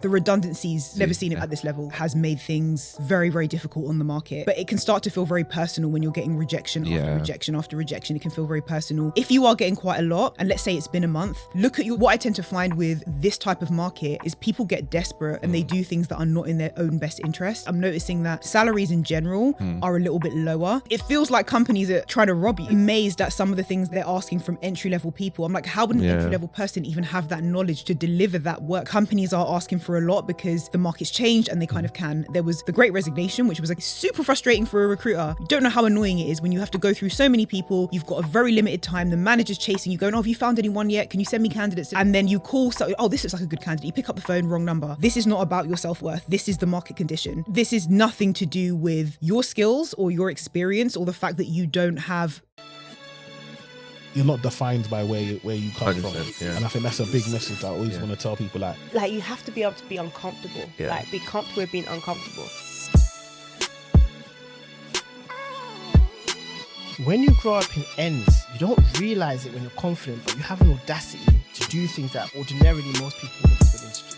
The redundancies, never seen it at this level, has made things very, very difficult on the market. But it can start to feel very personal when you're getting rejection after rejection after rejection. It can feel very personal. If you are getting quite a lot, and let's say it's been a month, look at what I tend to find with this type of market is people get desperate and they do things that are not in their own best interest. I'm noticing that salaries in general are a little bit lower. It feels like companies are trying to rob you. I'm amazed at some of the things they're asking from entry-level people. I'm like, how would an entry-level person even have that knowledge to deliver that work? Companies are asking for a lot because the market's changed and they kind of can. There was the Great Resignation, which was like super frustrating for a recruiter. You don't know how annoying it is when you have to go through so many people. You've got a very limited time. The manager's chasing you, going, oh, have you found anyone yet? Can you send me candidates? And then you call, oh, this looks like a good candidate. You pick up the phone, wrong number. This is not about your self-worth. This is the market condition. This is nothing to do with your skills or your experience or the fact that you don't have. You're not defined by where you come from. Yeah. And I think that's a big message that I always want to tell people. Like you have to be able to be uncomfortable. Yeah. Like be comfortable with being uncomfortable. When you grow up in ends, you don't realise it when you're confident, but you have an audacity to do things that ordinarily most people wouldn't be willing to do.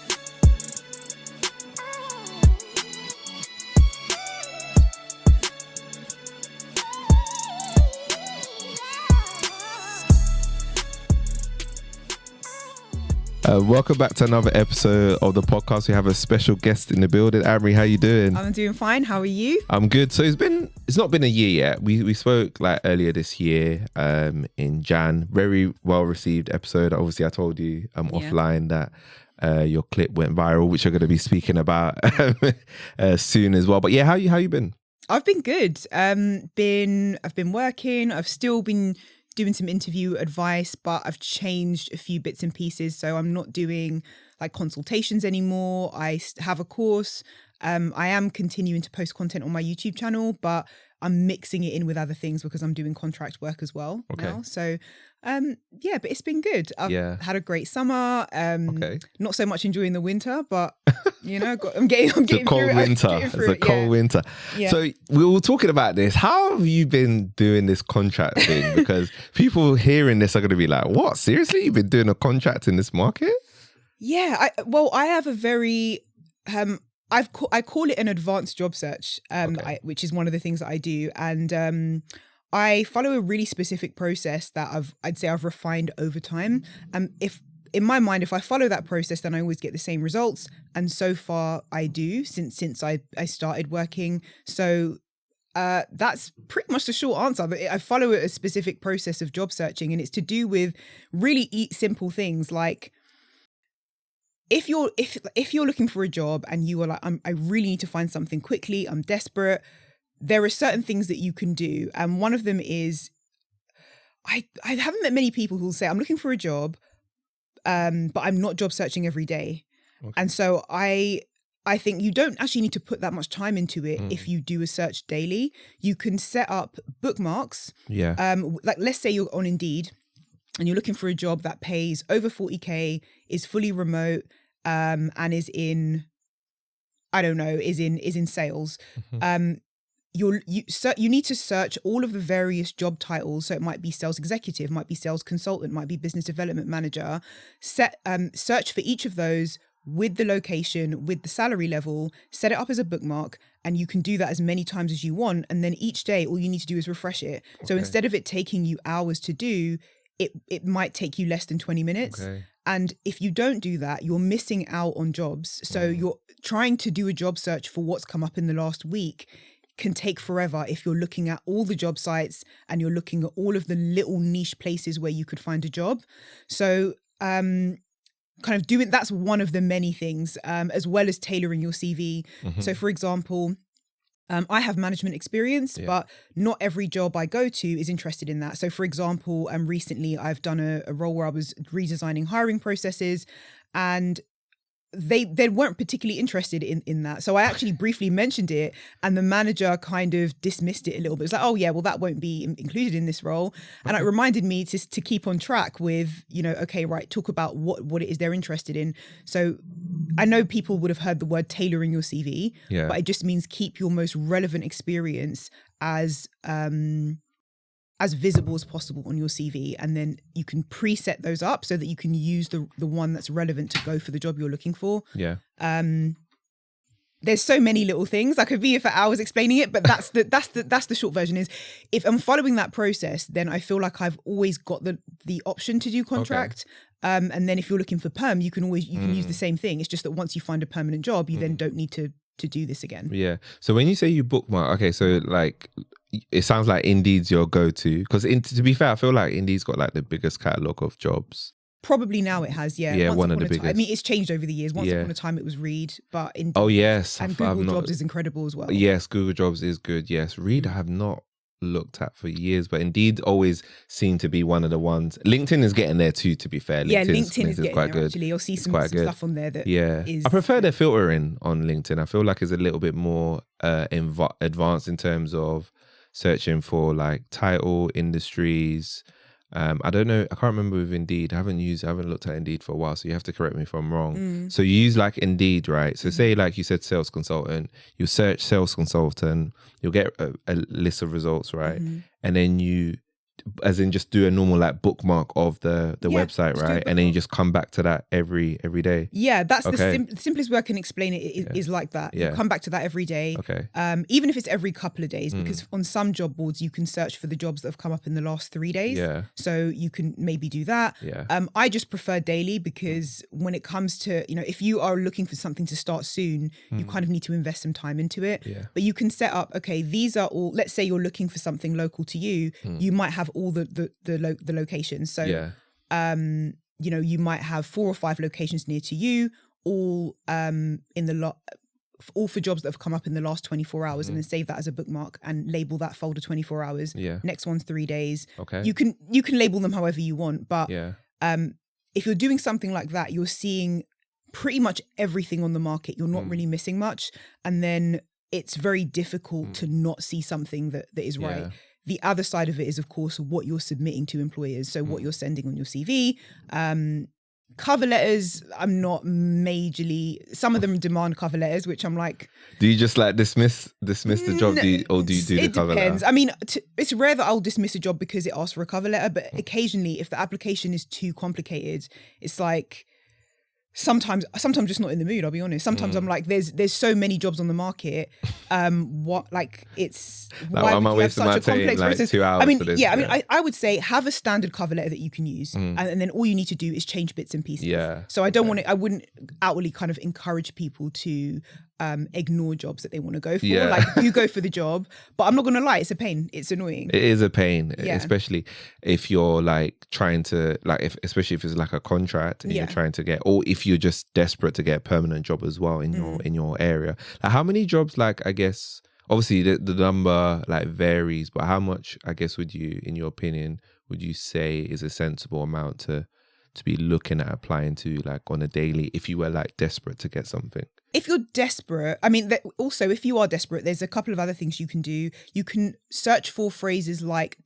Welcome back to another episode of the podcast. We have a special guest in the building. Amri, how you doing? I'm doing fine. How are you? I'm good. So it's not been a year yet. We spoke like earlier this year in Jan. Very well received episode. Obviously, I told you offline that your clip went viral, which you're going to be speaking about soon as well. But yeah, how you been? I've been good. I've been working. I've still been doing some interview advice, but I've changed a few bits and pieces. So I'm not doing like consultations anymore. I have a course. I am continuing to post content on my YouTube channel, but I'm mixing it in with other things because I'm doing contract work as well now. So but it's been good. I've had a great summer. Not so much enjoying the winter, but you know, I'm getting the cold through winter. It's a cold winter. Yeah. So we were talking about this. How have you been doing this contract thing? Because people hearing this are going to be like, "What? Seriously? You've been doing a contract in this market?" Yeah. I have a very I call it an advanced job search, which is one of the things that I do, and I follow a really specific process that I'd say I've refined over time. If in my mind, if I follow that process, then I always get the same results, and so far I do since I started working. So that's pretty much the short answer. I follow a specific process of job searching, and it's to do with really simple things like, if you're looking for a job and you are like, I really need to find something quickly, I'm desperate, there are certain things that you can do. And one of them is, I haven't met many people who will say, I'm looking for a job, but I'm not job searching every day. Okay. And so I think you don't actually need to put that much time into it if you do a search daily. You can set up bookmarks. Yeah. Like let's say you're on Indeed and you're looking for a job that pays over 40K, is fully remote, and is in sales. Mm-hmm. You need to search all of the various job titles. So it might be sales executive, might be sales consultant, might be business development manager. Search for each of those with the location, with the salary level, set it up as a bookmark, and you can do that as many times as you want. And then each day, all you need to do is refresh it. Okay. So instead of it taking you hours to do, it might take you less than 20 minutes. Okay. And if you don't do that, you're missing out on jobs. So you're trying to do a job search for what's come up in the last week can take forever if you're looking at all the job sites and you're looking at all of the little niche places where you could find a job. So kind of doing, that's one of the many things, as well as tailoring your CV. Mm-hmm. So for example, I have management experience, but not every job I go to is interested in that. So for example, recently I've done a role where I was redesigning hiring processes, and they weren't particularly interested in that. So I actually briefly mentioned it, and the manager kind of dismissed it a little bit. It's like, oh yeah, well that won't be included in this role. And it reminded me to keep on track with, okay, right, talk about what it is they're interested in. So I know people would have heard the word tailoring your CV, but it just means keep your most relevant experience as as visible as possible on your CV, and then you can preset those up so that you can use the one that's relevant to go for the job you're looking for. Yeah. There's so many little things. I could be here for hours explaining it, but that's the short version. Is if I'm following that process, then I feel like I've always got the option to do contract. And then if you're looking for perm, you can use the same thing. It's just that once you find a permanent job, you then don't need to do this again. Yeah. So when you say you bookmark, okay, so like it sounds like Indeed's your go-to, because to be fair, I feel like Indeed's got like the biggest catalogue of jobs. Probably now it has, yeah. Yeah, one of the biggest. I mean, it's changed over the years. Once upon a time, it was Reed, but Indeed. Oh yes, and Google Jobs is incredible as well. Yes, Google Jobs is good. Yes, Reed I have not looked at for years, but Indeed always seemed to be one of the ones. LinkedIn is getting there too, to be fair. LinkedIn is getting quite there, good. actually. You'll see some stuff on there that I prefer their filtering on LinkedIn. I feel like it's a little bit more advanced in terms of searching for like title, industries. I don't know. I can't remember with Indeed. I haven't looked at Indeed for a while, so you have to correct me if I'm wrong. So you use like Indeed, right? So say like you said sales consultant, you search sales consultant, you'll get a list of results, right? And then you, as in just do a normal like bookmark of the website, right? And then you just come back to that every day. Yeah, that's the simplest way I can explain it is like that. Yeah. You come back to that every day. Okay. Even if it's every couple of days, because on some job boards you can search for the jobs that have come up in the last 3 days. Yeah. So you can maybe do that. Yeah. I just prefer daily, because when it comes to, if you are looking for something to start soon, you kind of need to invest some time into it. Yeah. But you can set up, okay, these are all, let's say you're looking for something local to you, you might have all the locations. So, you might have 4 or 5 locations near to you, all all for jobs that have come up in the last 24 hours, and then save that as a bookmark and label that folder 24 hours. Yeah. Next one's 3 days. Okay. You can label them however you want, but if you're doing something like that, you're seeing pretty much everything on the market. You're not really missing much, and then it's very difficult to not see something that is right. The other side of it is, of course, what you're submitting to employers. So what you're sending on your CV. Cover letters, I'm not majorly, some of them demand cover letters, which I'm like... Do you just like dismiss the job, or do you do the cover letter? It depends. I mean, it's rare that I'll dismiss a job because it asks for a cover letter, but occasionally if the application is too complicated, it's like... Sometimes just not in the mood, I'll be honest. Sometimes I'm like, there's so many jobs on the market. Why am I wasting my time like 2 hours for this? I would say have a standard cover letter that you can use, and then all you need to do is change bits and pieces. Yeah. So I wouldn't outwardly kind of encourage people to ignore jobs that they want to go for. Yeah. Like, you go for the job, but I'm not gonna lie, it's a pain. It's annoying. It is a pain, Yeah. especially if you're like trying to especially if it's like a contract and you're trying to get, or if you're just desperate to get a permanent job as well in your area. Like, how many jobs, like, I guess obviously the number like varies, but how much, I guess, would you, in your opinion, would you say is a sensible amount to be looking at applying to, like, on a daily, if you were like desperate to get something? If you're desperate, I mean, also, if you are desperate, there's a couple of other things you can do. You can search for phrases like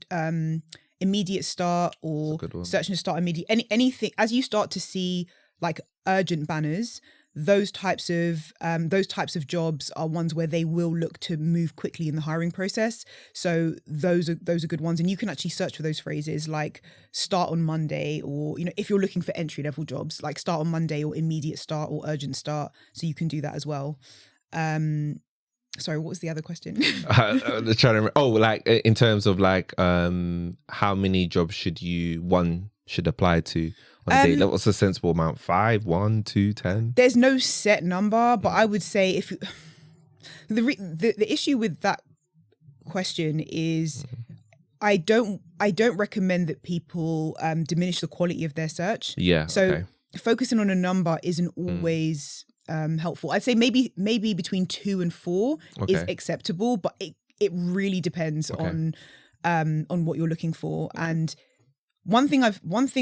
immediate start, or searching to start immediate. Anything, as you start to see like urgent banners, those types of jobs are ones where they will look to move quickly in the hiring process. So those are good ones, and you can actually search for those phrases like start on Monday, or if you're looking for entry level jobs, like start on Monday, or immediate start, or urgent start. So you can do that as well. Sorry, what was the other question? I'm trying to remember. Oh, like in terms of like how many jobs should apply to on a day? What's a sensible amount? 5, 1, 2, 10? There's no set number, but I would say if you, the issue with that question is I don't recommend that people diminish the quality of their search. Yeah. So focusing on a number isn't always helpful. I'd say maybe between 2 and 4 is acceptable, but it really depends on what you're looking for. And one thing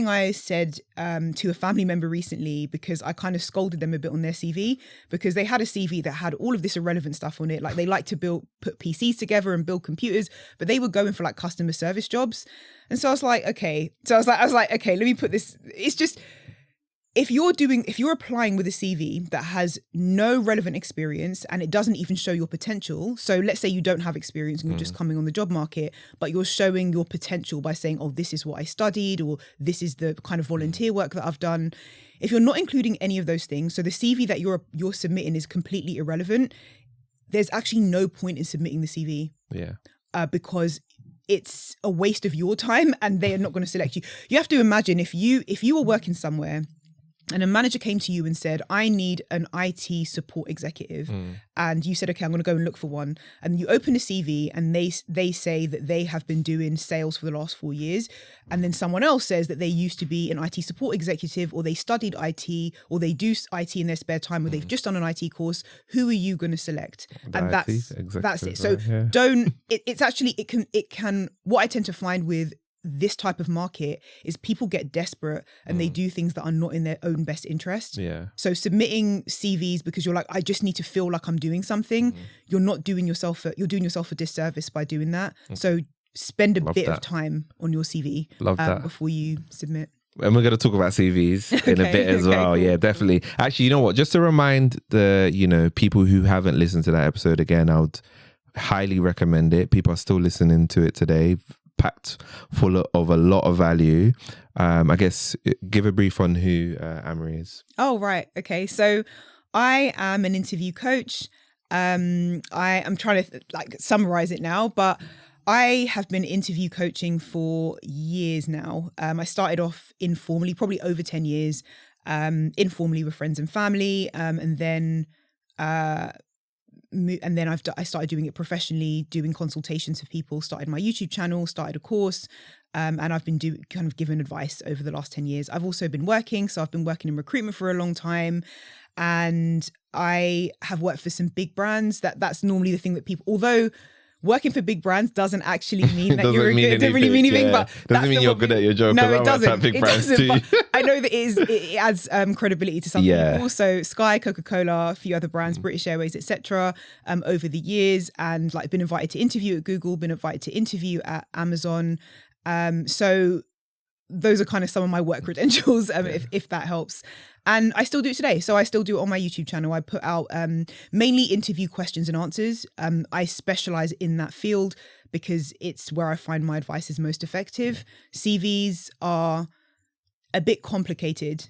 I said to a family member recently, because I kind of scolded them a bit on their CV, because they had a CV that had all of this irrelevant stuff on it. Like, they like to put PCs together and build computers, but they were going for like customer service jobs. And so I was like, okay. So I was like, okay, let me put this. It's just, if you're applying with a CV that has no relevant experience and it doesn't even show your potential, so let's say you don't have experience and you're just coming on the job market, but you're showing your potential by saying, oh, this is what I studied, or this is the kind of volunteer work that I've done. If you're not including any of those things, so the CV that you're submitting is completely irrelevant, there's actually no point in submitting the CV. Yeah. Because it's a waste of your time and they are not going to select you. You have to imagine if you were working somewhere and a manager came to you and said, I need an IT support executive. And you said, okay, I'm going to go and look for one. And you open a CV and they say that they have been doing sales for the last 4 years. And then someone else says that they used to be an IT support executive, or they studied IT, or they do IT in their spare time, or they've just done an IT course. Who are you going to select? And that's it. So it can, what I tend to find with this type of market is people get desperate and they do things that are not in their own best interest. Yeah. So submitting CVs because you're like, I just need to feel like I'm doing something. You're doing yourself a disservice by doing that. So spend a bit of time on your CV before you submit. And we're going to talk about CVs in a bit as well. Cool. Yeah, definitely. Actually, you know what? Just to remind the people who haven't listened to that episode again, I would highly recommend it. People are still listening to it today. Packed full of a lot of value. I guess give a brief on who Amri is. Oh, right. Okay. So I am an interview coach. I am trying to summarize it now, but I have been interview coaching for years now. I started off informally, probably over 10 years, informally with friends and family. And then I started doing it professionally, doing consultations for people, started my YouTube channel, started a course, and I've been giving advice over the last 10 years. I've also been working. So I've been working in recruitment for a long time, and I have worked for some big brands. That's normally the thing that people, although working for big brands doesn't actually mean that you're good. It doesn't really mean anything, but doesn't mean you're good at your job. No, it doesn't. Big brands too. But I know that it adds credibility to some people. So Sky, Coca-Cola, a few other brands, British Airways, etc. Over the years, and been invited to interview at Google, been invited to interview at Amazon. So those are kind of some of my work credentials, if that helps. And I still do it today. So I still do it on my YouTube channel. I put out mainly interview questions and answers. I specialize in that field because it's where I find my advice is most effective. CVs are a bit complicated.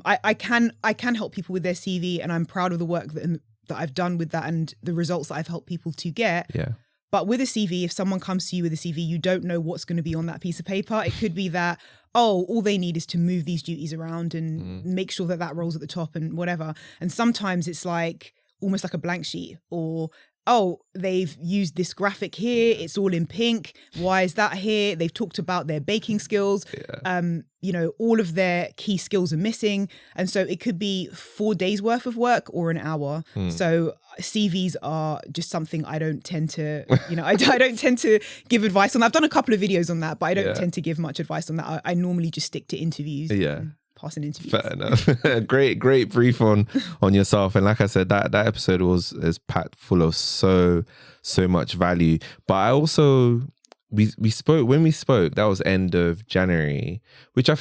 I can help people with their CV, and I'm proud of the work that I've done with that and the results that I've helped people to get. Yeah. But with a CV, if someone comes to you with a CV, you don't know what's going to be on that piece of paper. It could be that, all they need is to move these duties around and make sure that rolls at the top and whatever. And sometimes it's almost like a blank sheet, or, they've used this graphic here. It's all in pink. Why is that here? They've talked about their baking skills. All of their key skills are missing. And so it could be 4 days worth of work or an hour. So CVs are just something I don't tend to, I don't tend to give advice on. I've done a couple of videos on that, but I don't tend to give much advice on that. I normally just stick to interviews. Yeah. Passing interviews. Fair enough. great brief on yourself. And like I said, that episode is packed full of so much value. But I also we spoke that was end of January, which I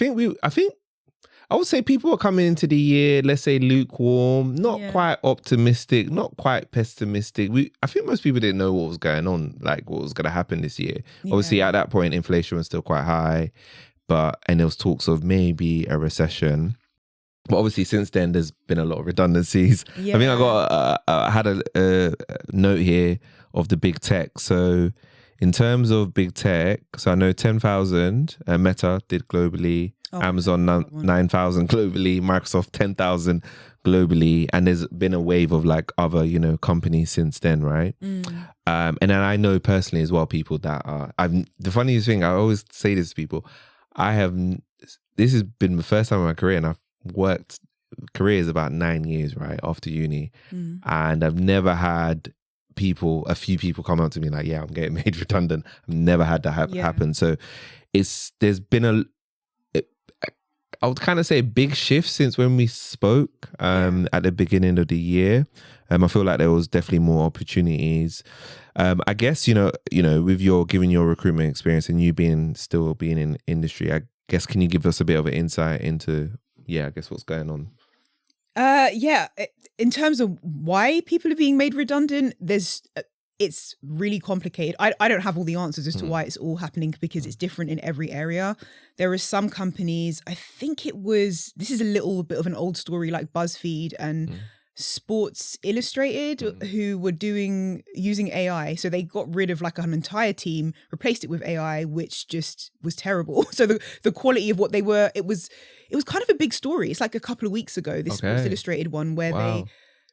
would say people are coming into the year, let's say lukewarm, not quite optimistic, not quite pessimistic. I think most people didn't know what was going on, what was going to happen this year. Obviously at that point, inflation was still quite high. And there was talks of maybe a recession. But obviously since then, there's been a lot of redundancies. Yeah. I think I had a note here of the big tech. So in terms of big tech, so I know 10,000 Meta did globally, Amazon 9,000 globally, Microsoft 10,000 globally. And there's been a wave of other, companies since then, right? And then I know personally as well, people that are, the funniest thing, I always say this to people, this has been the first time in my career, and I've worked careers about 9 years, right, after uni. And I've never had a few people come up to me like, I'm getting made redundant. I've never had that happen. So there's been I would kind of say a big shift since when we spoke at the beginning of the year. I feel like there was definitely more opportunities. I guess, with given your recruitment experience and you still being in industry, I guess, can you give us a bit of an insight into, yeah, I guess what's going on. In terms of why people are being made redundant, it's really complicated. I don't have all the answers as to why it's all happening because it's different in every area. There are some companies, I think this is a little bit of an old story, like Buzzfeed and Sports Illustrated, who were using AI. So they got rid of like an entire team, replaced it with AI, which just was terrible. So the quality of what they were, it was kind of a big story. It's like a couple of weeks ago, this Sports Illustrated one, where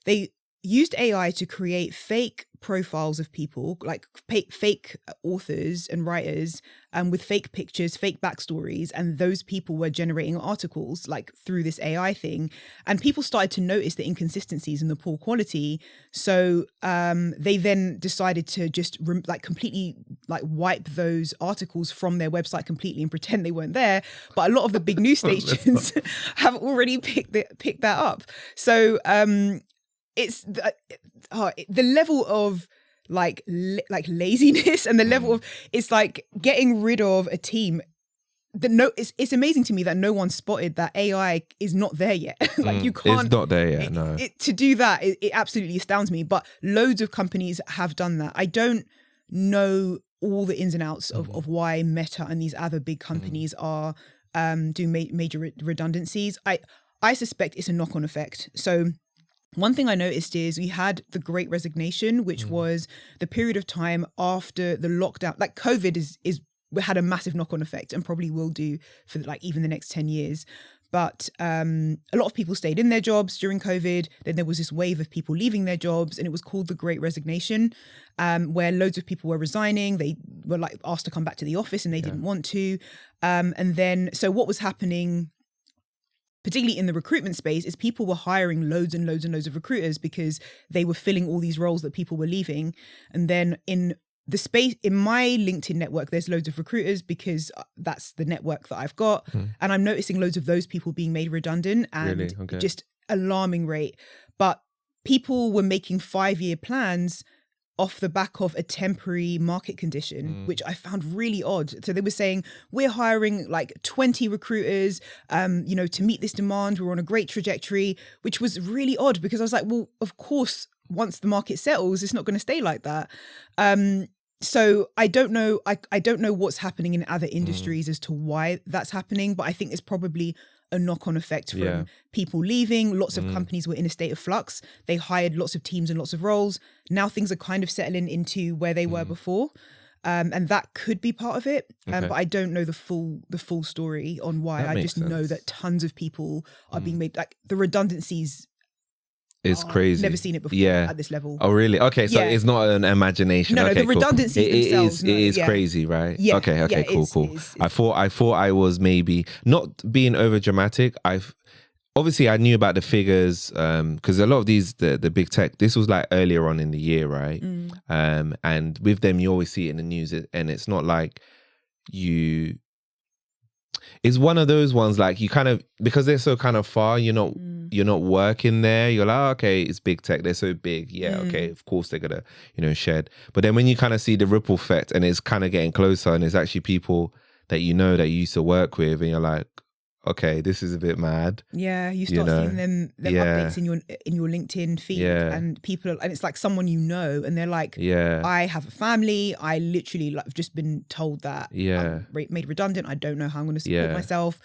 they used AI to create fake profiles of people, like fake authors and writers, with fake pictures, fake backstories, and those people were generating articles like through this AI thing. And people started to notice the inconsistencies and the poor quality. So they then decided to just completely wipe those articles from their website completely and pretend they weren't there. But a lot of the big news stations have already picked that up. So it's the level of like laziness and the level of, it's like getting rid of a team. It's amazing to me that no one spotted that AI is not there yet. Like you can't. It's not there yet. No. To do that, it absolutely astounds me. But loads of companies have done that. I don't know all the ins and outs of why Meta and these other big companies are doing major redundancies. I suspect it's a knock-on effect. So one thing I noticed is we had the Great Resignation, which was the period of time after the lockdown. Like COVID had a massive knock-on effect and probably will do for like even the next 10 years. But a lot of people stayed in their jobs during COVID. Then there was this wave of people leaving their jobs, and it was called the Great Resignation, where loads of people were resigning. They were like asked to come back to the office and they didn't want to. And then, so what was happening, particularly in the recruitment space, is people were hiring loads and loads and loads of recruiters because they were filling all these roles that people were leaving. And then in the space, in my LinkedIn network, there's loads of recruiters because that's the network that I've got. And I'm noticing loads of those people being made redundant and just alarming rate. But people were making 5-year plans off the back of a temporary market condition, which I found really odd. So they were saying, we're hiring like 20 recruiters, to meet this demand. We're on a great trajectory, which was really odd because I was like, well, of course, once the market settles, it's not going to stay like that. So I don't know. I don't know what's happening in other industries as to why that's happening, but I think it's probably a knock-on effect from people leaving. Lots of companies were in a state of flux. They hired lots of teams and lots of roles. Now things are kind of settling into where they were before. And that could be part of it. But I don't know the full story on why. I just know that tons of people are being made, like the redundancies. It's crazy. Never seen it before at this level. Oh, really? Okay, so it's not an imagination. No, okay, the redundancies themselves. It is crazy, right? Yeah. Okay, cool. I thought I was maybe not being over dramatic. Obviously I knew about the figures because a lot of these the big tech. This was like earlier on in the year, right? And with them, you always see it in the news, and it's not like you. It's one of those ones like you kind of, because they're so kind of far, you're not working there. You're like, okay, it's big tech. They're so big. Yeah, okay, of course they're gonna, shed. But then when you kind of see the ripple effect and it's kind of getting closer and it's actually people that you used to work with, and you're like, okay, this is a bit mad. Yeah, you start seeing them updates in your LinkedIn feed, and people, and it's like someone and they're like, I have a family. I literally have just been told that I'm made redundant. I don't know how I'm going to support myself.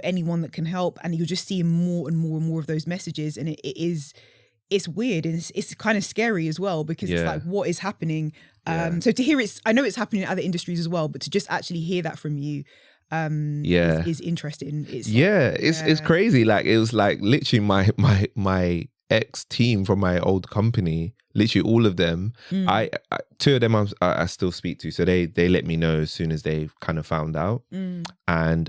Anyone that can help, and you're just seeing more and more and more of those messages, and it's weird, and it's kind of scary as well because it's like, what is happening? So to hear I know it's happening in other industries as well, but to just actually hear that from you. Is interesting. It's crazy. Like it was like literally my ex team from my old company, literally all of them. I two of them I still speak to, so they let me know as soon as they kind of found out. And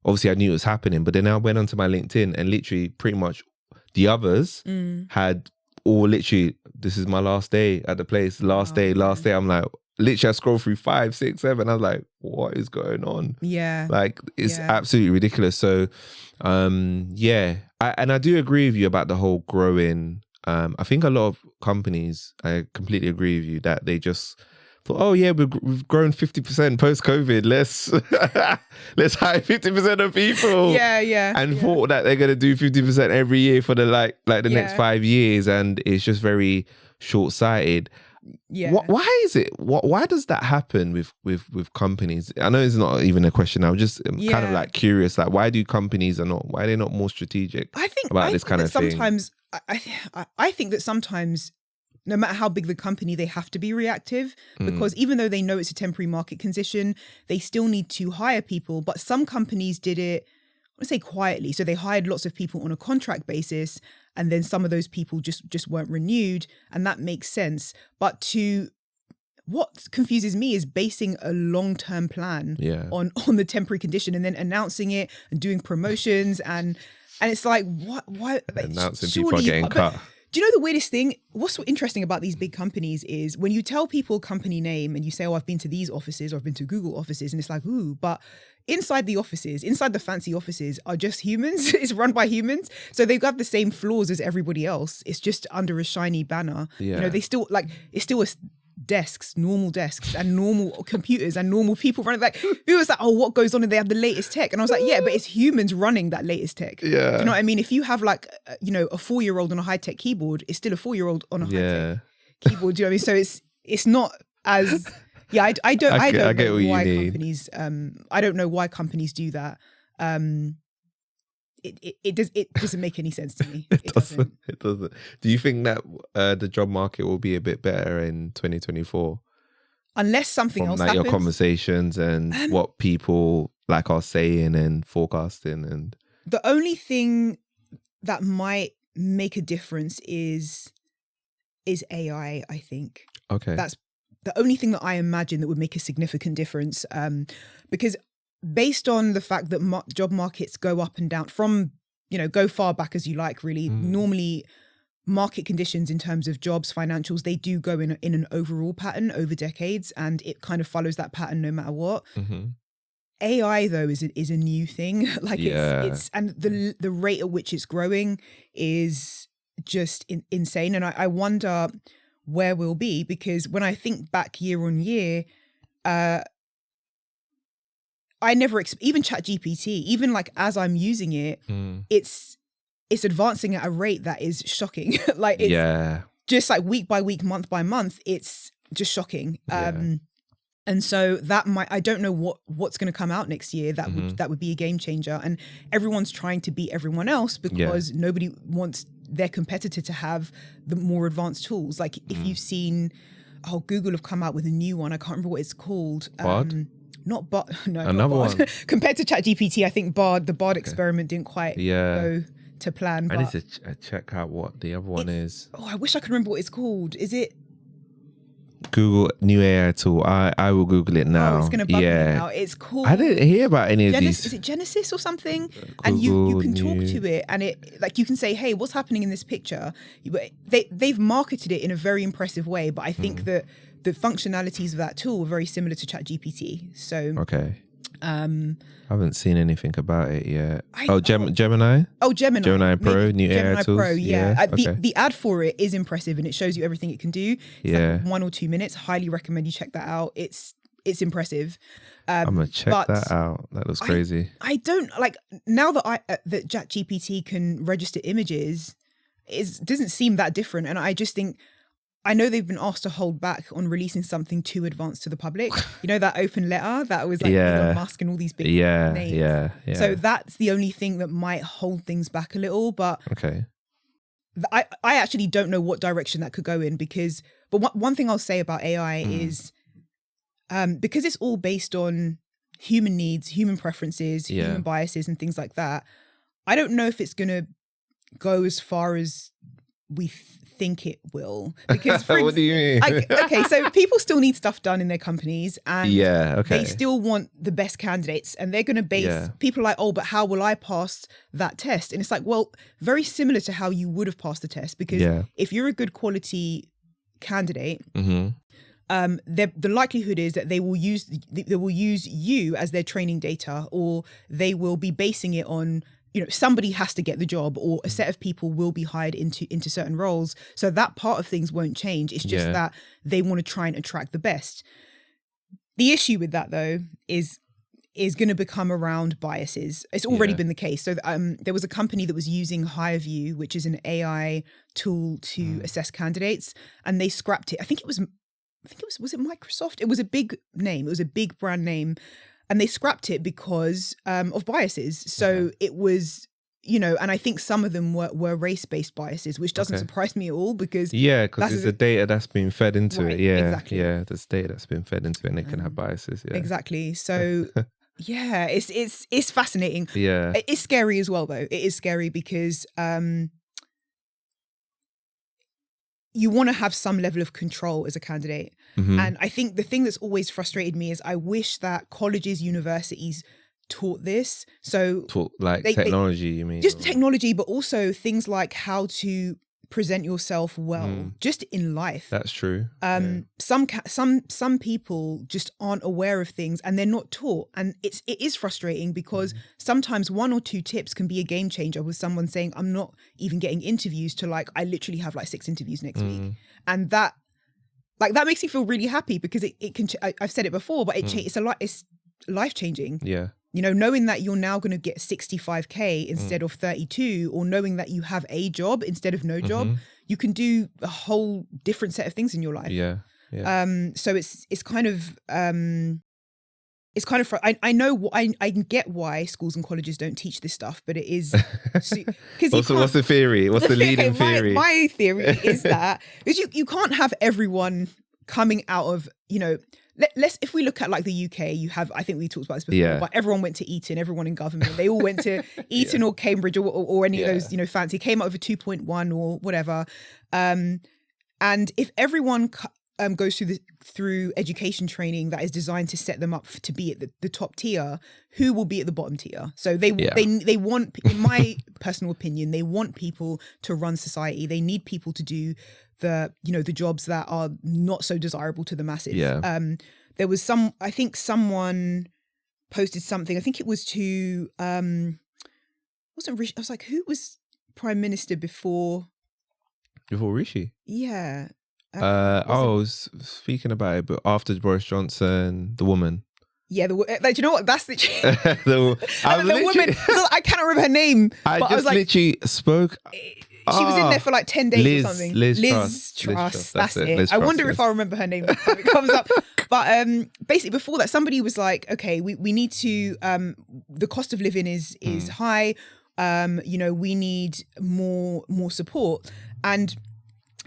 obviously I knew it was happening, but then I went onto my LinkedIn and literally pretty much the others had all literally, this is my last day at the place, last day. I'm like, literally I scroll through 5, 6, 7. I was like, what is going on? Like it's absolutely ridiculous. So I do agree with you about the whole growing. I think a lot of companies, I completely agree with you that they just thought, oh yeah, we've grown 50% post COVID. Let's hire 50% of people. And thought that they're gonna do 50% every year for the like the next 5 years, and it's just very short sighted. Why is it? Why does that happen with companies? I know it's not even a question. I'm just kind of like curious. Like, why do companies why are they not more strategic? I think this kind of thing. Sometimes I think that sometimes, no matter how big the company, they have to be reactive, because even though they know it's a temporary market condition, they still need to hire people. But some companies did it, I want to say quietly. So they hired lots of people on a contract basis, and then some of those people just weren't renewed, and that makes sense. But what confuses me is basing a long-term plan on the temporary condition and then announcing it and doing promotions and it's like, what? Why? Like, announcing people are getting cut. Do you know the weirdest thing? What's so interesting about these big companies is when you tell people company name and you say, oh, I've been to these offices or I've been to Google offices, and it's like, ooh, but inside the fancy offices are just humans. It's run by humans. So they've got the same flaws as everybody else. It's just under a shiny banner. You know, they still it's still normal desks and normal computers and normal people running. Like, it was like, oh, what goes on? And they have the latest tech. And I was like, yeah, but it's humans running that latest tech. Do you know what I mean? If you have like, a 4-year-old on a high-tech keyboard, it's still a 4-year-old on a high-tech keyboard. Do you know what I mean? So it's not as, I don't know why companies, I don't know why companies do that. It doesn't make any sense to me. It doesn't. Do you think that the job market will be a bit better in 2024? Unless something else like happens. Your conversations and what people like are saying and forecasting, and the only thing that might make a difference is AI, I think. Okay. That's the only thing that I imagine that would make a significant difference. Because based on the fact that job markets go up and down from, go far back as you like, really. Normally, market conditions in terms of jobs, financials, they do go in an overall pattern over decades, and it kind of follows that pattern no matter what. AI though is a new thing. Like it's and the rate at which it's growing is just insane, and I wonder where we'll be, because when I think back year on year, I never even Chatgpt, even like as I'm using it, it's advancing at a rate that is shocking. Like it's just like week by week, month by month, it's just shocking. And so I don't know what's going to come out next year that would be a game changer. And everyone's trying to beat everyone else because nobody wants their competitor to have the more advanced tools. Like if you've seen, Google have come out with a new one. I can't remember what it's called. Not Bard. No, another not Bard. one. Compared to ChatGPT, I think the Bard experiment didn't quite go to plan. I need to check out what the other one is. Oh, I wish I could remember what it's called. Is it Google new AI tool? I will Google it now. Oh, it's gonna bug me now. It's called. I didn't hear about any of these. Is it Genesis or something? And you can talk to it, and it like you can say, "Hey, what's happening in this picture?" They've marketed it in a very impressive way, but I think that the functionalities of that tool are very similar to ChatGPT. So I haven't seen anything about it yet. Gemini? Oh, Gemini. Gemini Pro, new Gemini AI tools. Pro, the ad for it is impressive, and it shows you everything it can do. It's like 1 or 2 minutes. Highly recommend you check that out. It's impressive. I'm gonna check that out. That looks crazy. I don't like now that that ChatGPT can register images. It doesn't seem that different, and I just think. I know they've been asked to hold back on releasing something too advanced to the public. You know, that open letter that was like Elon Musk and all these big names. Yeah. So that's the only thing that might hold things back a little. But I actually don't know what direction that could go in but one thing I'll say about AI is because it's all based on human needs, human preferences, human biases and things like that. I don't know if it's going to go as far as we think it will, because what do you mean? So people still need stuff done in their companies, and they still want the best candidates, and they're going to base people like, oh, but how will I pass that test? And it's like, well, very similar to how you would have passed the test, because if you're a good quality candidate, the likelihood is that they will use you as their training data, or they will be basing it on somebody has to get the job, or a set of people will be hired into certain roles. So that part of things won't change. It's just that they want to try and attract the best. The issue with that, though, is going to become around biases. It's already been the case. So there was a company that was using HireVue, which is an AI tool to assess candidates, and they scrapped it. I think it was Microsoft? It was a big name. It was a big brand name. And they scrapped it because of biases. So it was, and I think some of them were race-based biases, which doesn't surprise me at all because... Yeah, because it's the data that's been fed into it. Yeah, exactly. Yeah, there's data that's been fed into it and it can have biases. Yeah. Exactly. So... Yeah, it's fascinating. Yeah. It's scary as well, though. It is scary because you want to have some level of control as a candidate. And I think the thing that's always frustrated me is I wish that colleges, universities taught this. So technology, you mean? Just technology, but also things like how to present yourself well, just in life. That's true. Some people just aren't aware of things and they're not taught, and it is frustrating because sometimes 1 or 2 tips can be a game changer with someone saying, I'm not even getting interviews, to I literally have 6 interviews next week, and that makes me feel really happy because it can. I've said it before, but it's life changing. Yeah. Knowing that you're now going to get 65k instead of 32, or knowing that you have a job instead of no job, you can do a whole different set of things in your life. Yeah. Yeah. So it's kind of I know I can get why schools and colleges don't teach this stuff, but it is because what's the theory? What's the leading theory? My theory is that because you can't have everyone coming out of let's if we look at the UK, you have, I think we talked about this before, but everyone went to Eton, everyone in government, they all went to Eton or Cambridge or any of those fancy, came out with a 2.1 or whatever, and if everyone goes through education training that is designed to set them up to be at the top tier, who will be at the bottom tier? So they want, in my personal opinion, they want people to run society. They need people to do the jobs that are not so desirable to the masses. There was I think someone posted something, I think it was to wasn't Rishi, I was like, who was prime minister before Rishi? Yeah. I was speaking about it, but after Boris Johnson, the woman. Yeah, do you know what? That's the the woman. I cannot remember her name. I was literally spoke. She was in there for 10 days or something. Liz Truss. That's it. Liz I wonder Truss, if I remember her name when it comes up. But basically before that, somebody was like, okay, we need to, the cost of living is high. We need more support. And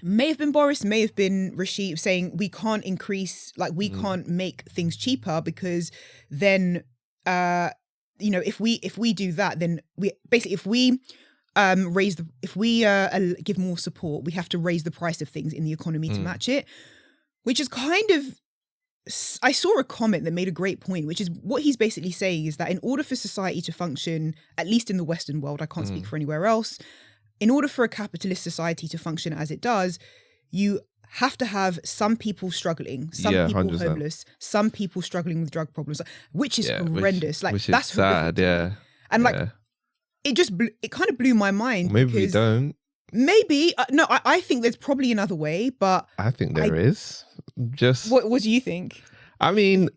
may have been Boris, may have been Rishi saying we can't increase, we can't make things cheaper because then, if we do that, then if we give more support, we have to raise the price of things in the economy to match it, which is kind of, I saw a comment that made a great point, which is what he's basically saying is that in order for society to function, at least in the Western world, I can't speak for anywhere else, in order for a capitalist society to function as it does, you have to have some people struggling, some people 100%. Homeless, some people struggling with drug problems, which is horrendous. Which that's is sad, horrific. And it kind of blew my mind. Maybe we don't. Maybe no. I think there's probably another way, but I think there is. Just what do you think? I mean,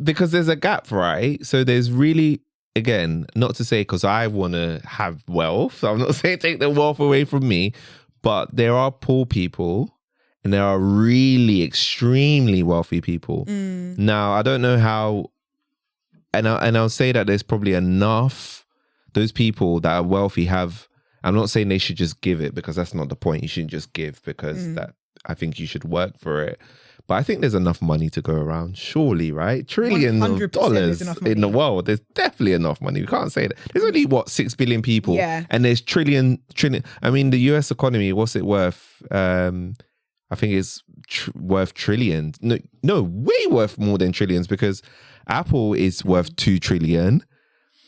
because there's a gap, right? So there's really, again, not to say because I want to have wealth. So I'm not saying take the wealth away from me, but there are poor people and there are really extremely wealthy people. Now, I don't know how, and I'll say that there's probably enough. Those people that are wealthy have, I'm not saying they should just give it because that's not the point. You shouldn't just give because I think you should work for it. But I think there's enough money to go around, surely, right? Trillions of dollars in the world. There's definitely enough money. We can't say that. There's only, 6 billion people? Yeah. And there's trillion. I mean, the US economy, what's it worth? I think it's worth trillions. No, way worth more than trillions because Apple is worth 2 trillion.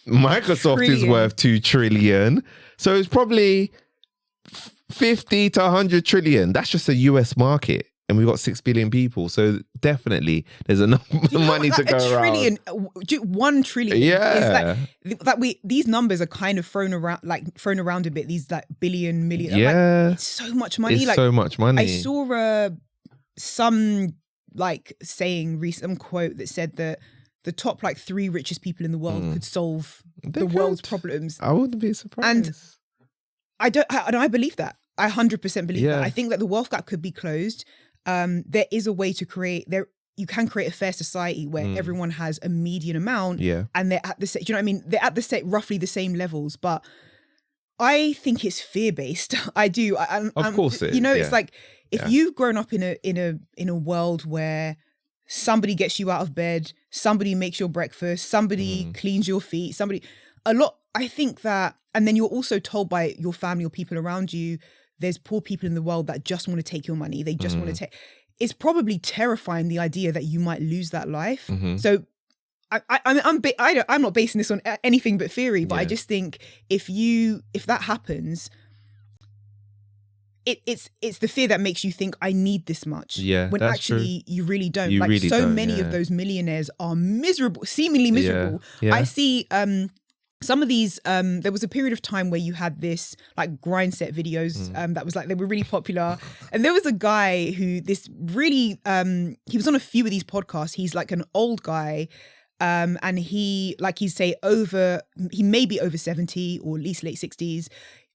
Microsoft is worth 2 trillion. So it's probably 50 to 100 trillion. That's just a US market. and we've got 6 billion people. So definitely there's enough money to go around. 1 trillion. Yeah. Is like these numbers are kind of thrown around a bit. These like billion, million. Yeah. Like, it's so much money. It's like so much money. I saw some like saying some quote that said that the top like 3 richest people in the world could solve the world's problems. I wouldn't be surprised. And I believe that. I 100% believe that. Yeah. I think that the wealth gap could be closed. There is a way to you can create a fair society where everyone has a median amount, and they're at the same. Do you know what I mean? They're at the roughly the same levels, but I think it's fear based. I do. Of course, it is, it's like if you've grown up in a world where somebody gets you out of bed, somebody makes your breakfast, somebody cleans your feet, I think that, and then you're also told by your family or people around you, there's poor people in the world that just want to take your money. They just want to take. It's probably terrifying, the idea that you might lose that life. So I'm not basing this on anything but theory, but I just think if that happens, it's the fear that makes you think I need this much. Yeah, when that's actually true. You really don't. You like really so don't, many of those millionaires are miserable, seemingly miserable. Yeah. I see some of these, there was a period of time where you had this like grind set videos that was like, they were really popular. And there was a guy who he was on a few of these podcasts. He's like an old guy. And he may be over 70 or at least late 60s,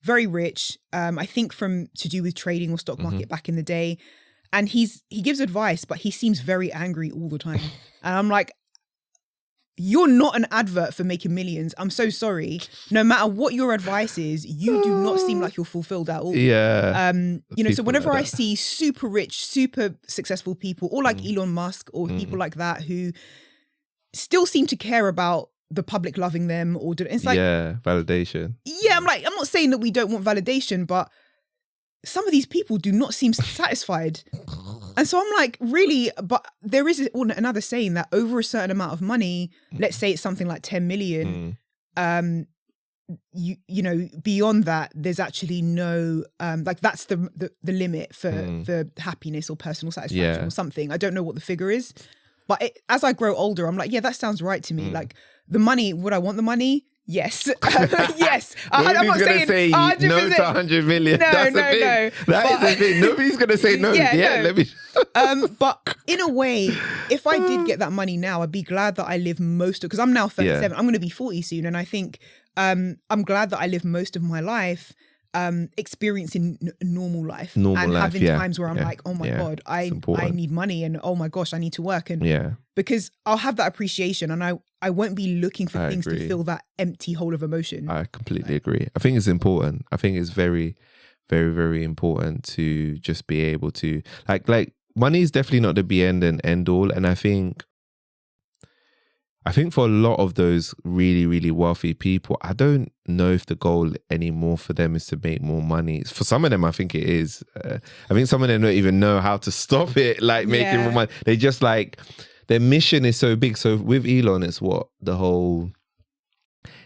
very rich. I think to do with trading or stock market back in the day. And he gives advice, but he seems very angry all the time. And I'm like, you're not an advert for making millions. I'm so sorry. No matter what your advice is, you do not seem like you're fulfilled at all. Yeah. So whenever I see super rich, super successful people, or like Elon Musk or people like that who still seem to care about the public loving them, it's like, validation. Yeah, I'm not saying that we don't want validation, but some of these people do not seem satisfied. And so I'm like, really? But there is another saying that over a certain amount of money, let's say it's something like 10 million, beyond that, there's actually no, that's the limit for happiness or personal satisfaction or something. I don't know what the figure is, but as I grow older, I'm like, yeah, that sounds right to me. Like the money, would I want the money? Yes. Yes. I'm not saying 100%. No to 100 million. No. That is the thing. Nobody's going to say no. Let me. But in a way, if I did get that money now, I'd be glad that I live because I'm now 37. I'm going to be 40 soon. And I think I'm glad that I live most of my life experiencing normal life and having times where I'm like, oh my God, I need money, and oh my gosh, I need to work. And because I'll have that appreciation, and I won't be looking for things to fill that empty hole of emotion. I completely agree. I think it's important. I think it's very, very, very important to just be able to like money is definitely not the be end and end all. And I think for a lot of those really, really wealthy people, I don't know if the goal anymore for them is to make more money. For some of them, I think it is. I think some of them don't even know how to stop it, like making more money. They just like, their mission is so big. So with Elon, it's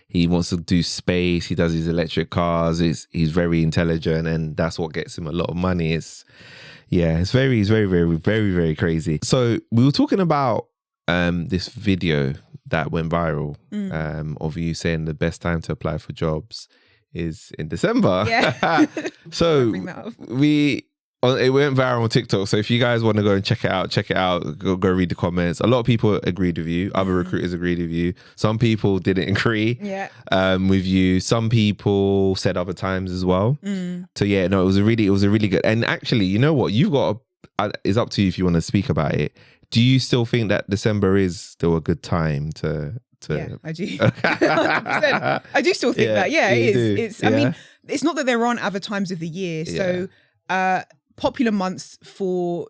he wants to do space. He does his electric cars. He's very intelligent, and that's what gets him a lot of money. He's very, very, very, very, very crazy. So we were talking about this video that went viral of you saying the best time to apply for jobs is in December. Yeah. So it went viral on TikTok. So if you guys want to go and check it out, go read the comments. A lot of people agreed with you. Other recruiters agreed with you. Some people didn't agree with you. Some people said other times as well. So it was a really good. And actually, you know what? It's up to you if you want to speak about it. Do you still think that December is still a good time to? Yeah, I do. 100%. I do still think that. Yeah, it is. I mean, it's not that there aren't other times of the year. So popular months for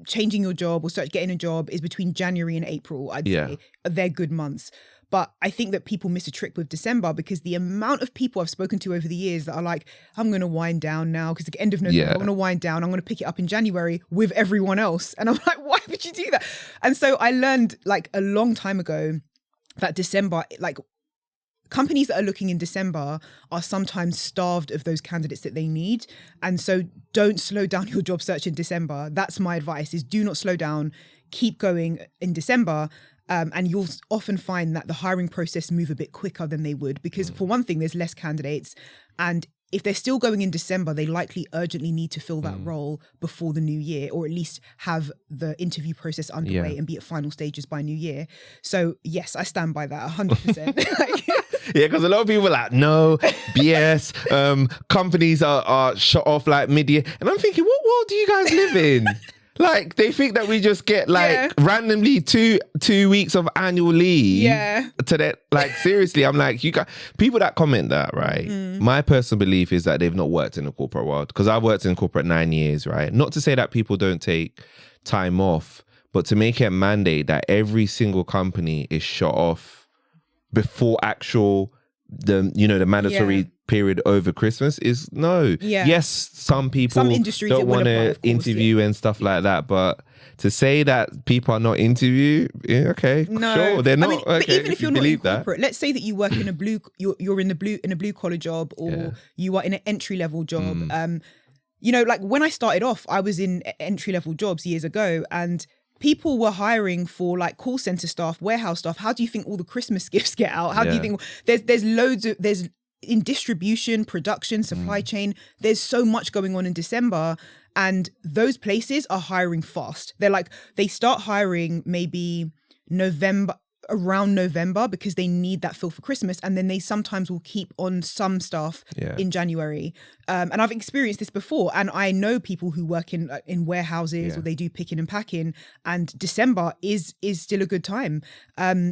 changing your job or getting a job is between January and April, I'd say. They're good months. But I think that people miss a trick with December, because the amount of people I've spoken to over the years that are like, I'm going to wind down now because the end of November, I'm going to wind down. I'm going to pick it up in January with everyone else. And I'm like, why would you do that? And so I learned like a long time ago that December, like companies that are looking in December are sometimes starved of those candidates that they need. And so don't slow down your job search in December. That's my advice, is do not slow down, keep going in December. And you'll often find that the hiring process move a bit quicker than they would, because for one thing, there's less candidates. And if they're still going in December, they likely urgently need to fill that role before the new year, or at least have the interview process underway and be at final stages by new year. So yes, I stand by that 100%. Yeah, because a lot of people are like, no, BS, companies are shut off like mid-year. And I'm thinking, what world do you guys live in? Like, they think that we just get like randomly two weeks of annual leave. Yeah. To that, like, seriously, I'm like, you got people that comment that, right? My personal belief is that they've not worked in the corporate world, because I've worked in corporate 9 years, right? Not to say that people don't take time off, but to make it a mandate that every single company is shut off before the mandatory period over Christmas is no. Yeah. Yes, some people industries don't want to of course, interview and stuff like that, but to say that people are not interview, okay, No, sure, they're not. but Okay, even if you're not in believe corporate, let's say that you work in a you're in a blue collar job, or you are in an entry level job. Like when I started off, I was in entry level jobs years ago, and people were hiring for like call center staff, warehouse staff. How do you think all the Christmas gifts get out? How do you think there's in distribution, production, supply chain, there's so much going on in December, and those places are hiring fast. They start hiring maybe around November, because they need that fill for Christmas, and then they sometimes will keep on some staff in January. And I've experienced this before, and I know people who work in warehouses or they do picking and packing, and December is still a good time.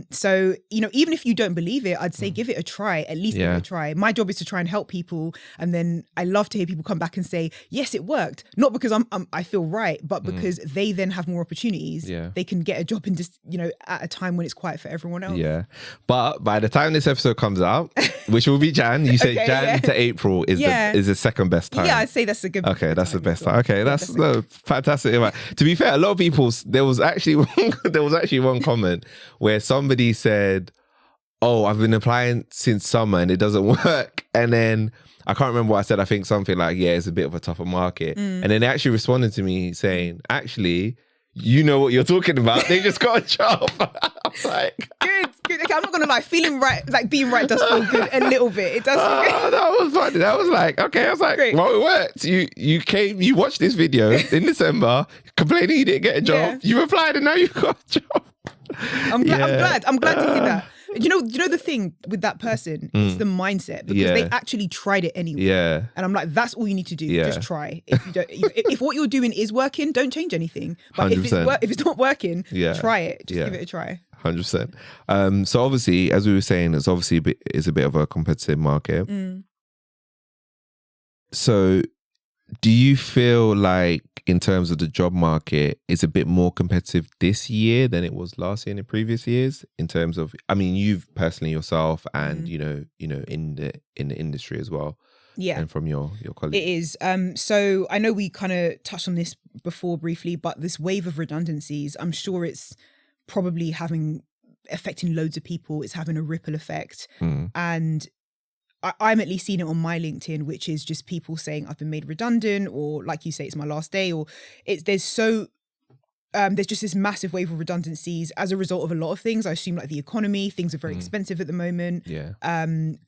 So even if you don't believe it, I'd say give it a try. At least give it a try. My job is to try and help people, and then I love to hear people come back and say, yes, it worked. Not because I feel right, but because they then have more opportunities. They can get a job in just at a time when it's quiet for everyone else. Yeah, but by the time this episode comes out, which will be Jan, you say Jan to April is the second best time. Yeah, I'd say that's a good. Okay, that's the best time. Okay, that's fantastic. To be fair, a lot of people. There was actually one comment where somebody said, "Oh, I've been applying since summer and it doesn't work," and then I can't remember what I said. I think something like, "Yeah, it's a bit of a tougher market," and then they actually responded to me saying, "Actually, you know what you're talking about. They just got a job." I'm like, good. Okay, I'm not gonna lie. Feeling right, like being right, does feel good a little bit. It does. Feel good. That was funny. That was like, okay. I was like, well, it worked. You watched this video in December, complaining you didn't get a job. Yeah. You applied and now you got a job. I'm glad to hear that. You know the thing with that person, it's the mindset, because they actually tried it anyway. Yeah. And I'm like, that's all you need to do. Yeah. Just try. If you don't, if what you're doing is working, don't change anything. But 100%. if it's not working, try it. Just give it a try. 100%. So obviously, as we were saying, it's obviously a bit of a competitive market. So do you feel like, in terms of the job market, it's a bit more competitive this year than it was last year and in previous years? In terms of, I mean, you've personally yourself, and in the industry as well. Yeah, and from your colleagues. It is. So I know we kind of touched on this before briefly, but this wave of redundancies, I'm sure it's probably affecting loads of people. It's having a ripple effect, and I'm at least seeing it on my LinkedIn, which is just people saying I've been made redundant, or like you say, it's my last day, or there's just this massive wave of redundancies as a result of a lot of things. I assume like the economy, things are very expensive at the moment. Yeah.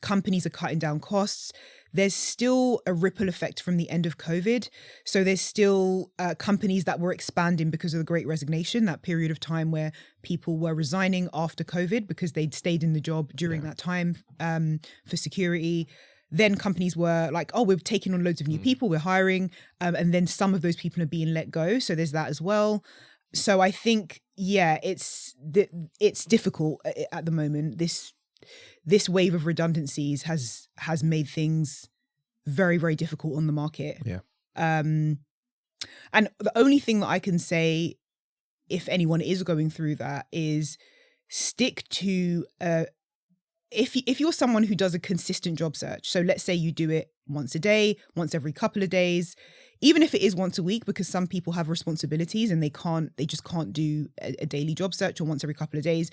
Companies are cutting down costs. There's still a ripple effect from the end of COVID. So there's still companies that were expanding because of the Great Resignation, that period of time where people were resigning after COVID because they'd stayed in the job during that time for security. Then companies were like, oh, we're taking on loads of new people, we're hiring. And then some of those people are being let go. So there's that as well. So I think, it's difficult at the moment. This wave of redundancies has made things very, very difficult on the market. Yeah. And the only thing that I can say, if anyone is going through that, is stick to if you're someone who does a consistent job search. So let's say you do it once a day, once every couple of days, even if it is once a week, because some people have responsibilities and they just can't do a daily job search, or once every couple of days.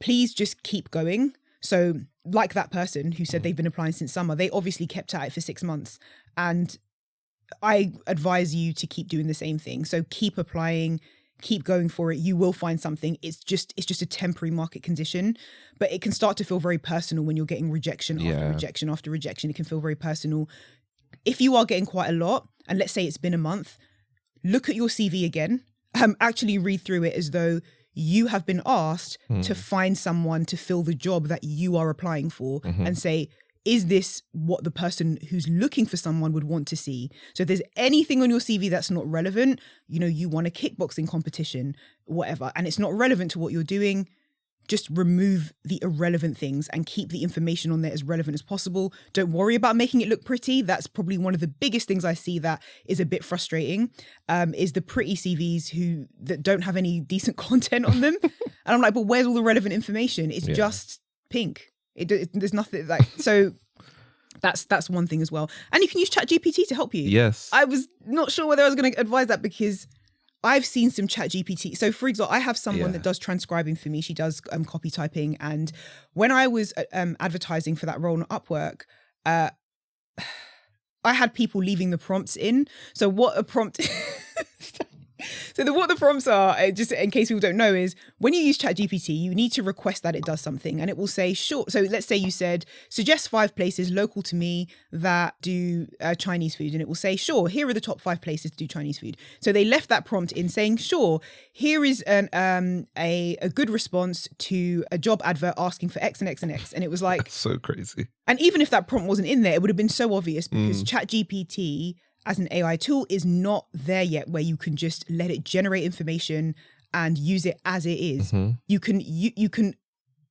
Please just keep going. So like that person who said they've been applying since summer, they obviously kept at it for 6 months. And I advise you to keep doing the same thing. So keep applying, keep going for it. You will find something. It's just a temporary market condition, but it can start to feel very personal when you're getting rejection after rejection after rejection. It can feel very personal. If you are getting quite a lot, and let's say it's been a month, look at your CV again. Actually read through it as though you have been asked to find someone to fill the job that you are applying for, and say, is this what the person who's looking for someone would want to see? So if there's anything on your CV that's not relevant, you won a kickboxing competition, whatever, and it's not relevant to what you're doing, just remove the irrelevant things and keep the information on there as relevant as possible. Don't worry about making it look pretty. That's probably one of the biggest things I see that is a bit frustrating, is the pretty CVs that don't have any decent content on them. And I'm like, but where's all the relevant information? It's just pink. There's nothing like, so that's one thing as well. And you can use Chatgpt to help you. Yes. I was not sure whether I was going to advise that because I've seen some Chatgpt. So for example, I have someone that does transcribing for me. She does copy typing. And when I was advertising for that role on Upwork, I had people leaving the prompts in. So what a prompt... what the prompts are, just in case people don't know, is when you use ChatGPT, you need to request that it does something, and it will say, sure. So let's say you said, suggest 5 places local to me that do Chinese food, and it will say, sure, here are the top 5 places to do Chinese food. So they left that prompt in saying, sure, here is a good response to a job advert asking for X and X and X. And it was like... That's so crazy. And even if that prompt wasn't in there, it would have been so obvious because ChatGPT as an AI tool is not there yet where you can just let it generate information and use it as it is. You can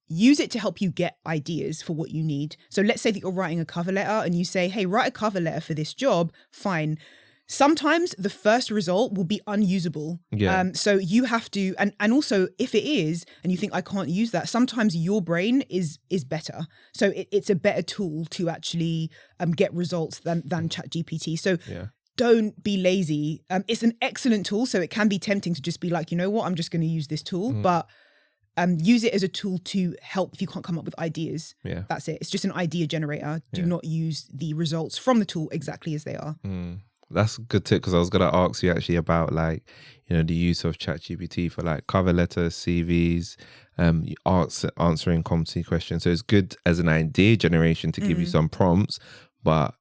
use it to help you get ideas for what you need. So let's say that you're writing a cover letter and you say, hey, write a cover letter for this job. Fine. Sometimes the first result will be unusable. So you have to, and also if it is, and you think I can't use that, sometimes your brain is better. So it's a better tool to actually get results than ChatGPT. So don't be lazy. It's an excellent tool. So it can be tempting to just be like, you know what, I'm just going to use this tool, but use it as a tool to help if you can't come up with ideas. That's it. It's just an idea generator. Do not use the results from the tool exactly as they are. That's a good tip, because I was going to ask you actually about the use of ChatGPT for like cover letters, CVs, answering competency questions. So it's good as an idea generation to give you some prompts, but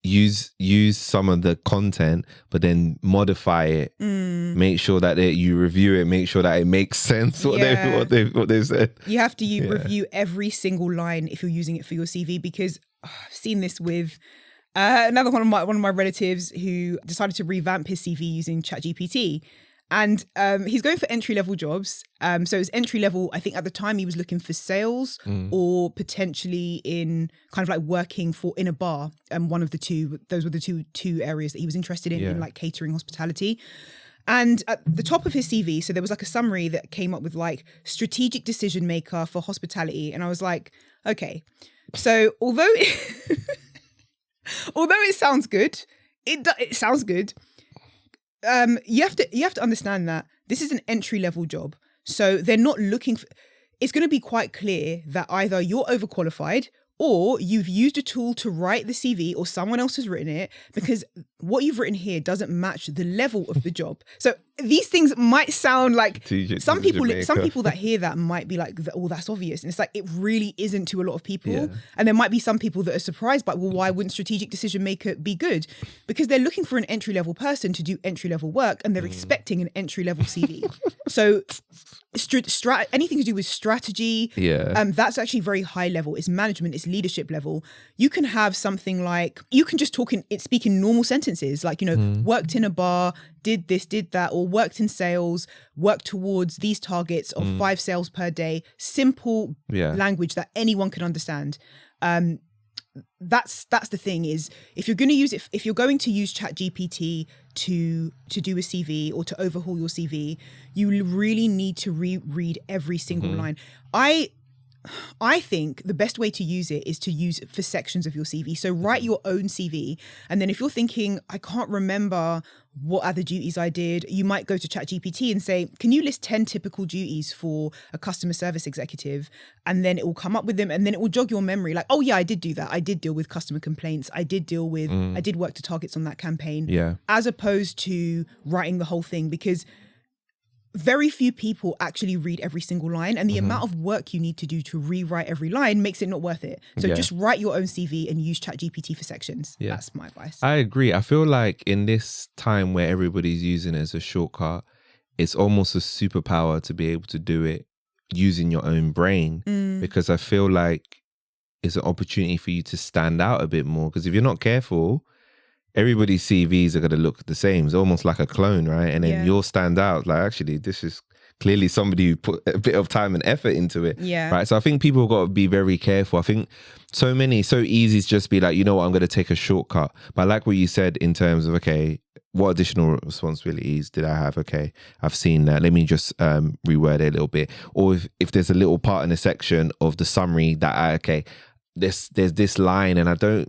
use some of the content, but then modify it. Make sure that you review it. Make sure that it makes sense what they've said. You have to review every single line if you're using it for your CV, because I've seen this with another one of my relatives who decided to revamp his CV using ChatGPT. And he's going for entry-level jobs. So his entry-level, I think at the time he was looking for sales or potentially in kind of like working in a bar. One of the two, those were the two areas that he was interested in like catering, hospitality. And at the top of his CV, so there was like a summary that came up with like strategic decision maker for hospitality. And I was like, okay, so although it sounds good, it sounds good. You have to understand that this is an entry-level job. So they're not looking for, it's going to be quite clear that either you're overqualified or you've used a tool to write the CV or someone else has written it, because what you've written here doesn't match the level of the job. So these things might sound like some people that hear that might be like, oh, that's obvious. And it's like, it really isn't to a lot of people. Yeah. And there might be some people that are surprised by, well, why wouldn't strategic decision maker be good? Because they're looking for an entry-level person to do entry-level work and they're expecting an entry-level CV. So anything to do with strategy, that's actually very high level. It's management, it's leadership level. You can have something like, you can just speak in normal sentences, like, worked in a bar, did this, did that, or worked in sales, worked towards these targets of 5 sales per day. Simple language that anyone can understand. That's the thing, is if you're going to use ChatGPT to do a CV or to overhaul your CV, you really need to reread every single line. I think the best way to use it is to use it for sections of your CV. So write your own CV. And then if you're thinking, I can't remember what other duties I did, you might go to Chatgpt and say, can you list 10 typical duties for a customer service executive? And then it will come up with them, and then it will jog your memory like, oh yeah, I did do that. I did deal with customer complaints. I did work to targets on that campaign. Yeah. As opposed to writing the whole thing, because very few people actually read every single line, and the amount of work you need to do to rewrite every line makes it not worth it. So just write your own CV and use ChatGPT for sections. Yeah. That's my advice. I agree. I feel like in this time where everybody's using it as a shortcut, it's almost a superpower to be able to do it using your own brain, because I feel like it's an opportunity for you to stand out a bit more. Because if you're not careful, everybody's CVs are going to look the same. It's almost like a clone, right? And then you'll stand out like, actually, this is clearly somebody who put a bit of time and effort into it. Yeah. Right. So I think people have got to be very careful. I think so easy to just be like, you know what, I'm going to take a shortcut. But I like what you said in terms of, okay, what additional responsibilities did I have? Okay, I've seen that. Let me just reword it a little bit. Or if there's a little part in the section of the summary that there's this line and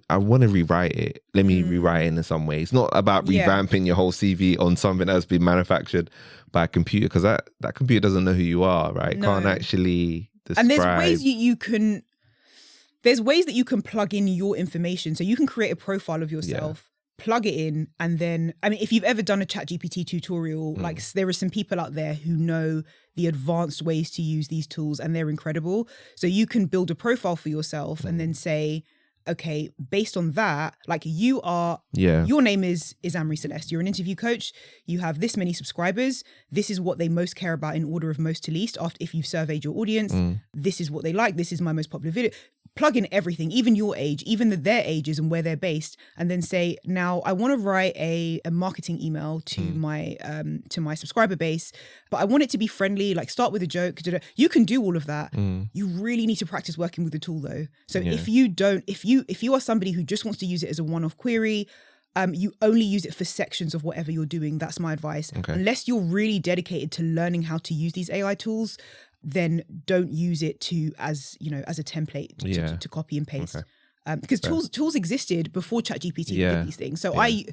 I want to rewrite it. Let me rewrite it in some way. It's not about revamping your whole CV on something that's been manufactured by a computer, because that computer doesn't know who you are, right? It can't actually describe. And there's ways there's ways that you can plug in your information. So you can create a profile of yourself, plug it in, and then, I mean, if you've ever done a ChatGPT tutorial, like there are some people out there who know the advanced ways to use these tools, and they're incredible. So you can build a profile for yourself and then say, okay, based on that, like your name is Amri Celeste. You're an interview coach. You have this many subscribers. This is what they most care about in order of most to least. After, if you've surveyed your audience, this is what they like. This is my most popular video. Plug in everything, even your age, even their ages and where they're based, and then say, now I want to write a marketing email to my subscriber base, but I want it to be friendly, like start with a joke. You can do all of that. You really need to practice working with the tool though. So if you are somebody who just wants to use it as a one-off query, you only use it for sections of whatever you're doing. That's my advice. Okay. Unless you're really dedicated to learning how to use these AI tools, then don't use it as a template to copy and paste. Okay. Because tools existed before ChatGPT did these things. So I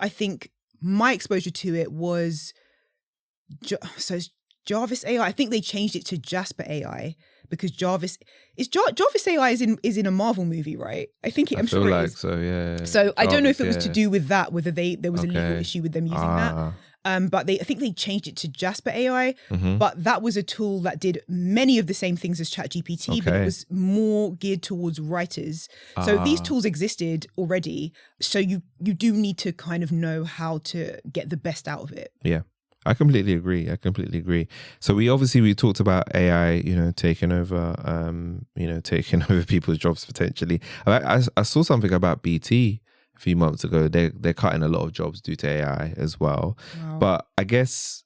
think my exposure to it was Jarvis AI. I think they changed it to Jasper AI, because Jarvis AI is in a Marvel movie, right? I'm sure it is. So yeah. So Jarvis, I don't know if it was to do with that, whether there was a legal issue with them using that. But I think they changed it to Jasper AI, but that was a tool that did many of the same things as ChatGPT, but it was more geared towards writers. So these tools existed already. So you do need to kind of know how to get the best out of it. Yeah. I completely agree. So we talked about AI, taking over people's jobs potentially. I saw something about BT a few months ago. They're cutting a lot of jobs due to AI as well. Wow. But I guess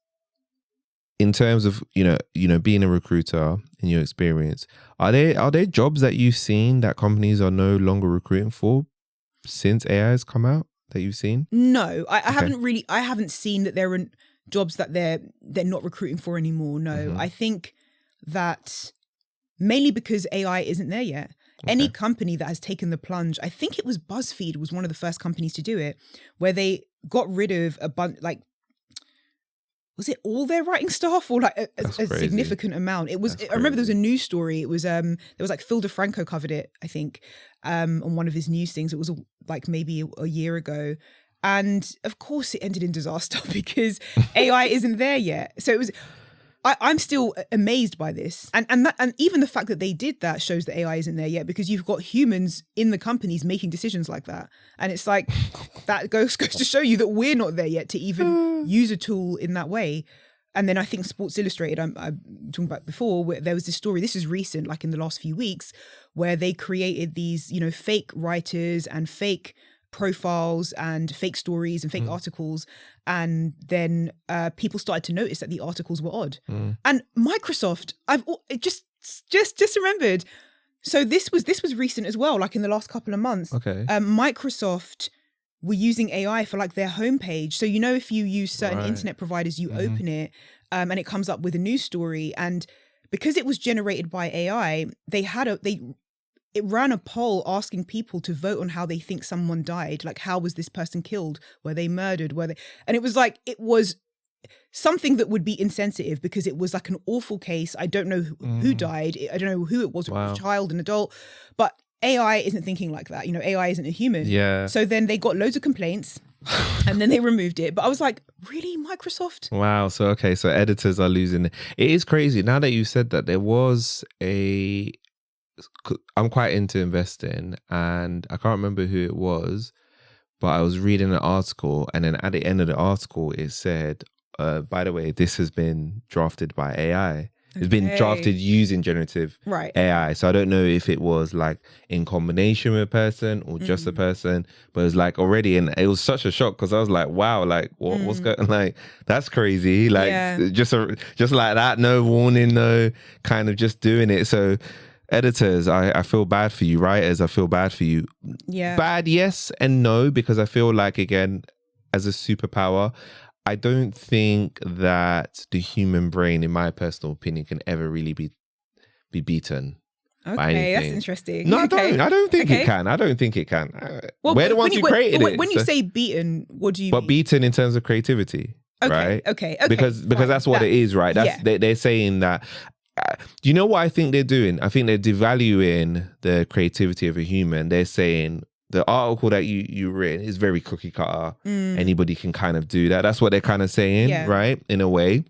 in terms of being a recruiter, in your experience, are there jobs that you've seen that companies are no longer recruiting for since AI has come out that you've seen? No, I haven't seen that there are jobs that they're not recruiting for anymore. No, I think that mainly because AI isn't there yet. Okay. Any company that has taken the plunge, I think it was Buzzfeed was one of the first companies to do it, where they got rid of a bunch, like, was it all their writing staff or like a significant amount? It was. I remember there was a news story. It was there was like Phil DeFranco covered it, I think, on one of his news things. It was like maybe a year ago. And of course it ended in disaster because AI isn't there yet. So it was, I'm still amazed by this. And even the fact that they did that shows that AI isn't there yet, because you've got humans in the companies making decisions like that. And it's like, that goes to show you that we're not there yet to even use a tool in that way. And then I think Sports Illustrated, I'm talking about before, where there was this story, this is recent, like in the last few weeks, where they created these, fake writers and fake profiles and fake stories and fake articles, and then people started to notice that the articles were odd. And Microsoft, just remembered. So this was recent as well, like in the last couple of months. Okay. Microsoft were using AI for like their homepage. So if you use certain internet providers, you open it and it comes up with a news story, and because it was generated by AI, it ran a poll asking people to vote on how they think someone died. Like, how was this person killed? Were they murdered? And it was something that would be insensitive because it was like an awful case. I don't know who died. I don't know who it was, Wow. a child, an adult, but AI isn't thinking like that. AI isn't a human. Yeah. So then they got loads of complaints and then they removed it. But I was like, really, Microsoft? Wow. So editors are losing it. It is crazy. Now that you said that, there was I'm quite into investing, and I can't remember who it was, but I was reading an article, and then at the end of the article, it said, by the way, this has been drafted by AI. It's been drafted using generative AI. So I don't know if it was like in combination with a person or just a person, but it was like already, and it was such a shock because I was like, wow, like what's going, like, that's crazy. Like just like that, no warning, no kind of just doing it. So editors, I feel bad for you. Writers, I feel bad for you. Yeah. Bad, yes and no, because I feel like, again, as a superpower, I don't think that the human brain, in my personal opinion, can ever really be beaten by anything. That's interesting. No, I don't think it can. I don't think it can. Well, we're the ones who created it. When you say beaten, what do you mean? But beaten in terms of creativity, right? Okay. Because that's what it is, right? They're saying that. Do you know what I think they're doing? I think they're devaluing the creativity of a human. They're saying the article that you read is very cookie cutter. Anybody can kind of do that. That's what they're kind of saying, right? In a way.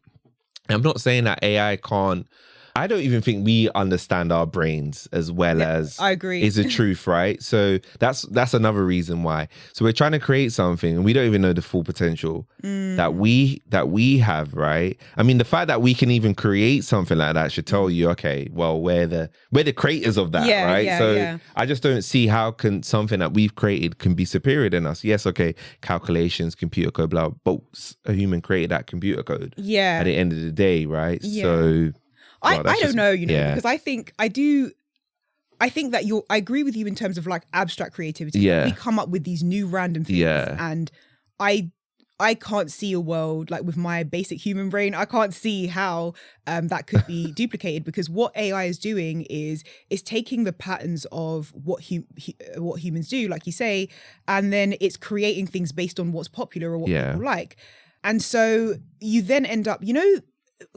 I'm not saying that AI can't. I don't even think we understand our brains as well as I agree. Is the truth, right? So that's another reason why. So we're trying to create something and we don't even know the full potential that we have, right? I mean, the fact that we can even create something like that should tell you, okay, well, we're the creators of that, right? I just don't see how can something that we've created can be superior than us. Yes, okay, calculations, computer code, blah, but a human created that computer code. Yeah. At the end of the day, right? Yeah. So I don't know, because I think that I agree with you in terms of like abstract creativity. Yeah. We come up with these new random things and I can't see a world like with my basic human brain. I can't see how that could be duplicated, because what AI is doing is taking the patterns of what humans do, like you say, and then it's creating things based on what's popular or what people like. And so you then end up,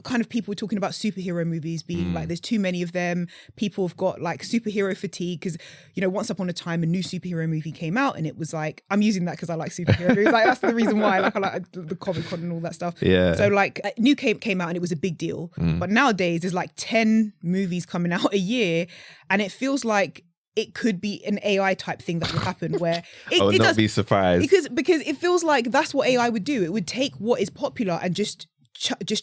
kind of people talking about superhero movies being like there's too many of them. People have got like superhero fatigue because once upon a time a new superhero movie came out and it was like, I'm using that because I like superhero movies, like that's the reason why, like I like the Comic-Con and all that stuff. So like new came out and it was a big deal, but nowadays there's like 10 movies coming out a year and it feels like it could be an AI type thing that would happen where I would not be surprised because it feels like that's what AI would do. It would take what is popular and just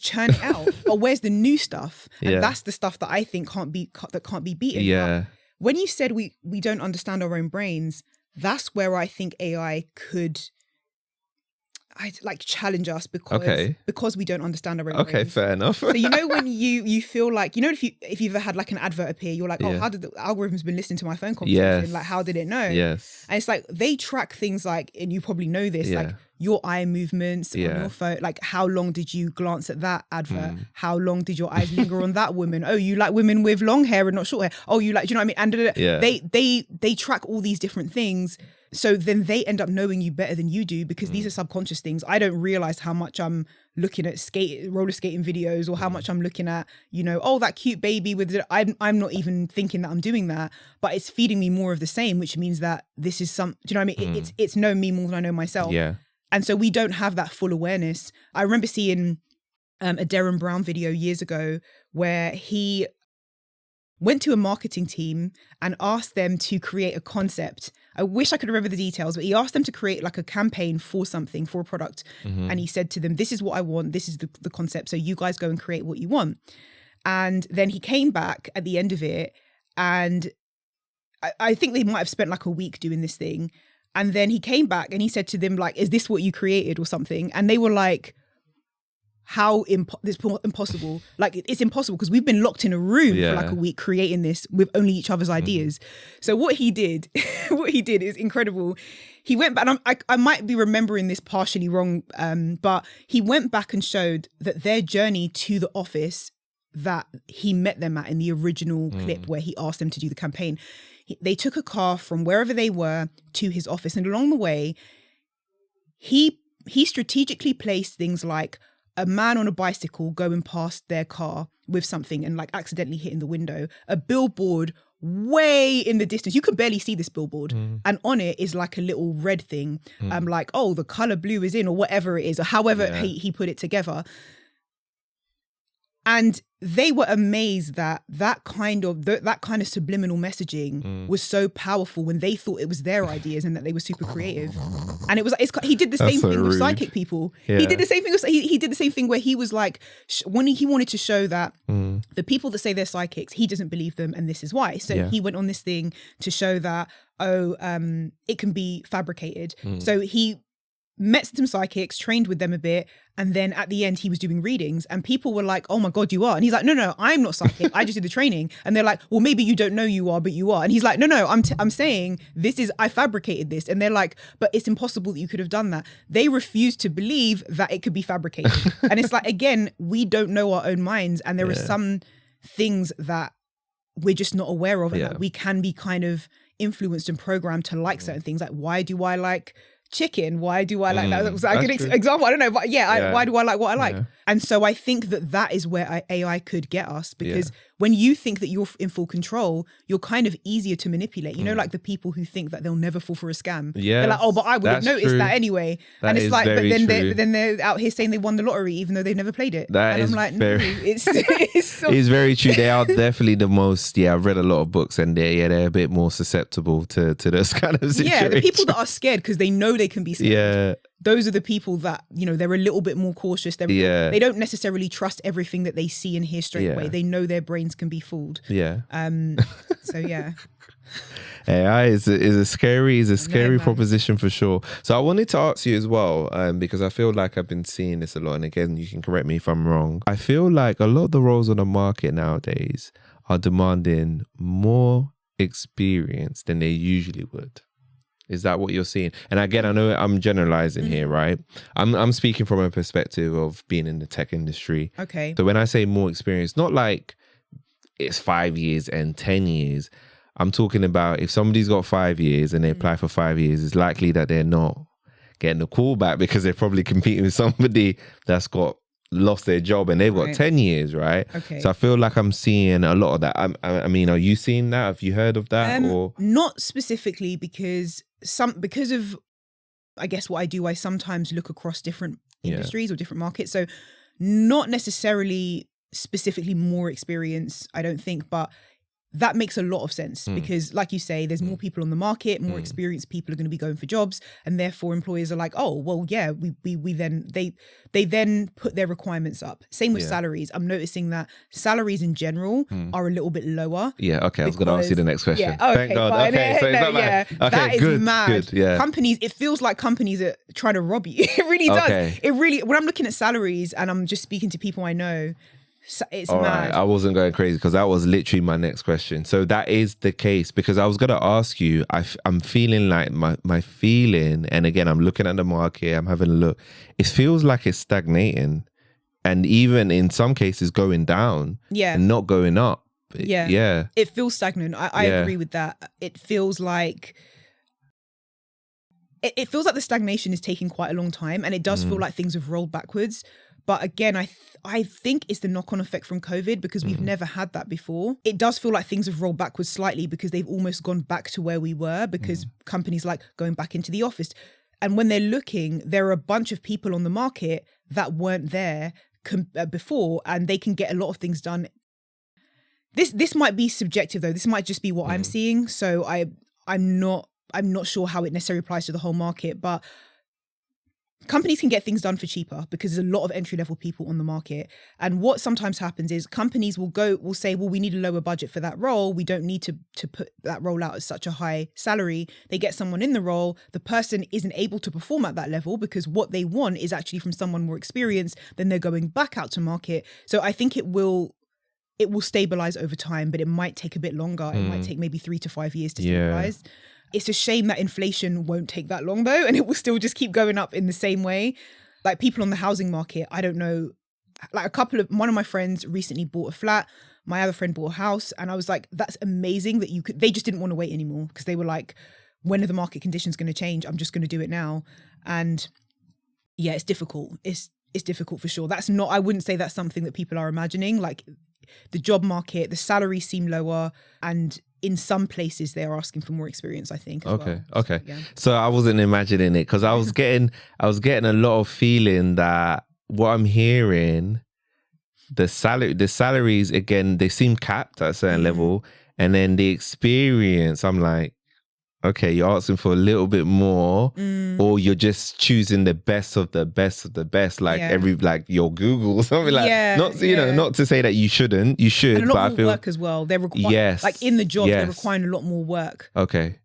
churn it out. But where's the new stuff? And that's the stuff that I think can't be beaten. But when you said we don't understand our own brains, that's where I think AI could challenge us because we don't understand our own brains. Fair enough. So when you feel like if you've ever had like an advert appear, you're like, oh, how did the algorithm's been listening to my phone conversation? Like, how did it know? Yes. And it's like they track things like, and you probably know this, like your eye movements on your phone, like how long did you glance at that advert? How long did your eyes linger on that woman? Oh, you like women with long hair and not short hair. Oh, you like, do you know what I mean? And they track all these different things. So then they end up knowing you better than you do because these are subconscious things. I don't realize how much I'm looking at roller skating videos or how much I'm looking at, oh, that cute baby with it. I'm not even thinking that I'm doing that, but it's feeding me more of the same, which means that this is do you know what I mean? It's knowing me more than I know myself. Yeah. And so we don't have that full awareness. I remember seeing a Darren Brown video years ago where he went to a marketing team and asked them to create a concept. I wish I could remember the details, but he asked them to create like a campaign for something, for a product. And he said to them, this is what I want. This is the concept. So you guys go and create what you want. And then he came back at the end of it. And I think they might have spent like a week doing this thing. And then he came back and he said to them, like, is this what you created or something? And they were like, this impossible. Like, it's impossible because we've been locked in a room for like a week creating this with only each other's ideas. So what he did is incredible. He went back, and I might be remembering this partially wrong, but he went back and showed that their journey to the office that he met them at in the original clip where he asked them to do the campaign. They took a car from wherever they were to his office, and along the way, he strategically placed things like a man on a bicycle going past their car with something and like accidentally hitting the window, a billboard way in the distance. You can barely see this billboard. And on it is like a little red thing. Like, oh, the color blue is in, or whatever it is, or however he put it together. And they were amazed that kind of subliminal messaging was so powerful when they thought it was their ideas and that they were super creative. And it was he did the same thing with psychic people. Yeah. He did the same thing. He did the same thing where he was like, when he wanted to show that the people that say they're psychics, he doesn't believe them, and this is why. So he went on this thing to show that it can be fabricated. So he met some psychics, trained with them a bit, and then at the end he was doing readings, and people were like, oh my God, you are. And he's like, no, I'm not psychic, I just did the training. And they're like, well, maybe you don't know you are, but you are. And he's like, no, I'm saying I fabricated this. And they're like, but it's impossible that you could have done that. They refuse to believe that it could be fabricated. And it's like, again, we don't know our own minds, and there are some things that we're just not aware of, and that we can be kind of influenced and programmed to like certain things. Like, why do I like chicken? Why do I like that? Was that a good example? I don't know, but why do I like what I like? And so I think that is where AI could get us, because when you think that you're in full control, you're kind of easier to manipulate. You know, like the people who think that they'll never fall for a scam. Yeah, they're like, oh, but I would have noticed that anyway. And it's like, but then they're out here saying they won the lottery even though they've never played it. I'm like, no, it's it's very true. They are definitely the most. Yeah, I've read a lot of books, and they're a bit more susceptible to those kind of situations. Yeah, the people that are scared because they know they can be scared. Yeah. Those are the people that, you know, they're a little bit more cautious. They don't necessarily trust everything that they see and hear straight away. They know their brains can be fooled. Yeah. So yeah. AI is a scary proposition for sure. So I wanted to ask you as well, because I feel like I've been seeing this a lot, and again, you can correct me if I'm wrong. I feel like a lot of the roles on the market nowadays are demanding more experience than they usually would. Is that what you're seeing? And again, I know I'm generalizing here, right? I'm speaking from a perspective of being in the tech industry. Okay. So when I say more experience, not like it's 5 years and 10 years. I'm talking about if somebody's got 5 years and they apply for 5 years, it's likely that they're not getting a call back because they're probably competing with somebody that's lost their job and they've got 10 years, right? Okay. So I feel like I'm seeing a lot of that. I mean, are you seeing that? Have you heard of that? Or not specifically, because of, I guess, what I do, I sometimes look across different industries or different markets. So not necessarily specifically more experience, I don't think, but that makes a lot of sense because, like you say, there's more people on the market, more experienced people are going to be going for jobs, and therefore employers are like, oh, well, yeah, they then put their requirements up. Same with salaries. I'm noticing that salaries in general are a little bit lower. Yeah, okay, I was going to ask you the next question. Yeah, okay, thank God. Okay, so it's not bad. Okay, that is good, mad. Good, yeah. Companies, it feels like companies are trying to rob you. It really does. Okay. It really, when I'm looking at salaries and I'm just speaking to people I know, it's all mad. Right. I wasn't going crazy because that was literally my next question. So that is the case, because I was going to ask you, I'm feeling like my feeling, and again, I'm looking at the market, I'm having a look. It feels like it's stagnating, and even in some cases going down and not going up. Yeah. It feels stagnant. I agree with that. It feels like the stagnation is taking quite a long time, and it does feel like things have rolled backwards. But again, I think it's the knock-on effect from COVID, because we've never had that before. It does feel like things have rolled backwards slightly because they've almost gone back to where we were, because companies like going back into the office. And when they're looking, there are a bunch of people on the market that weren't there before, and they can get a lot of things done. This might be subjective though. This might just be what I'm seeing. So I'm not sure how it necessarily applies to the whole market, but companies can get things done for cheaper because there's a lot of entry-level people on the market. And what sometimes happens is companies will say, well, we need a lower budget for that role. We don't need to put that role out at such a high salary. They get someone in the role. The person isn't able to perform at that level because what they want is actually from someone more experienced. Then they're going back out to market. So I think it will stabilize over time, but it might take a bit longer. It might take maybe 3 to 5 years to stabilize. It's a shame that inflation won't take that long though, and it will still just keep going up in the same way. Like people on the housing market, I don't know like one of my friends recently bought a flat. My other friend bought a house, and I was like, that's amazing that they just didn't want to wait anymore, because they were like, when are the market conditions going to change? I'm just going to do it now. And yeah, it's difficult. It's difficult for sure. I wouldn't say that's something that people are imagining. Like, the job market, the salaries seem lower, and in some places they're asking for more experience, I think. Okay. So, yeah. So I wasn't imagining it, because I was getting a lot of feeling that what I'm hearing, the salaries, again, they seem capped at a certain level, and then the experience, I'm like, okay, you're asking for a little bit more, or you're just choosing the best of the best of the best, like like your Google or something like. Not to say that you shouldn't, you should, and a lot but more I feel work as well. They're requiring, like in the job, they're requiring a lot more work. Okay.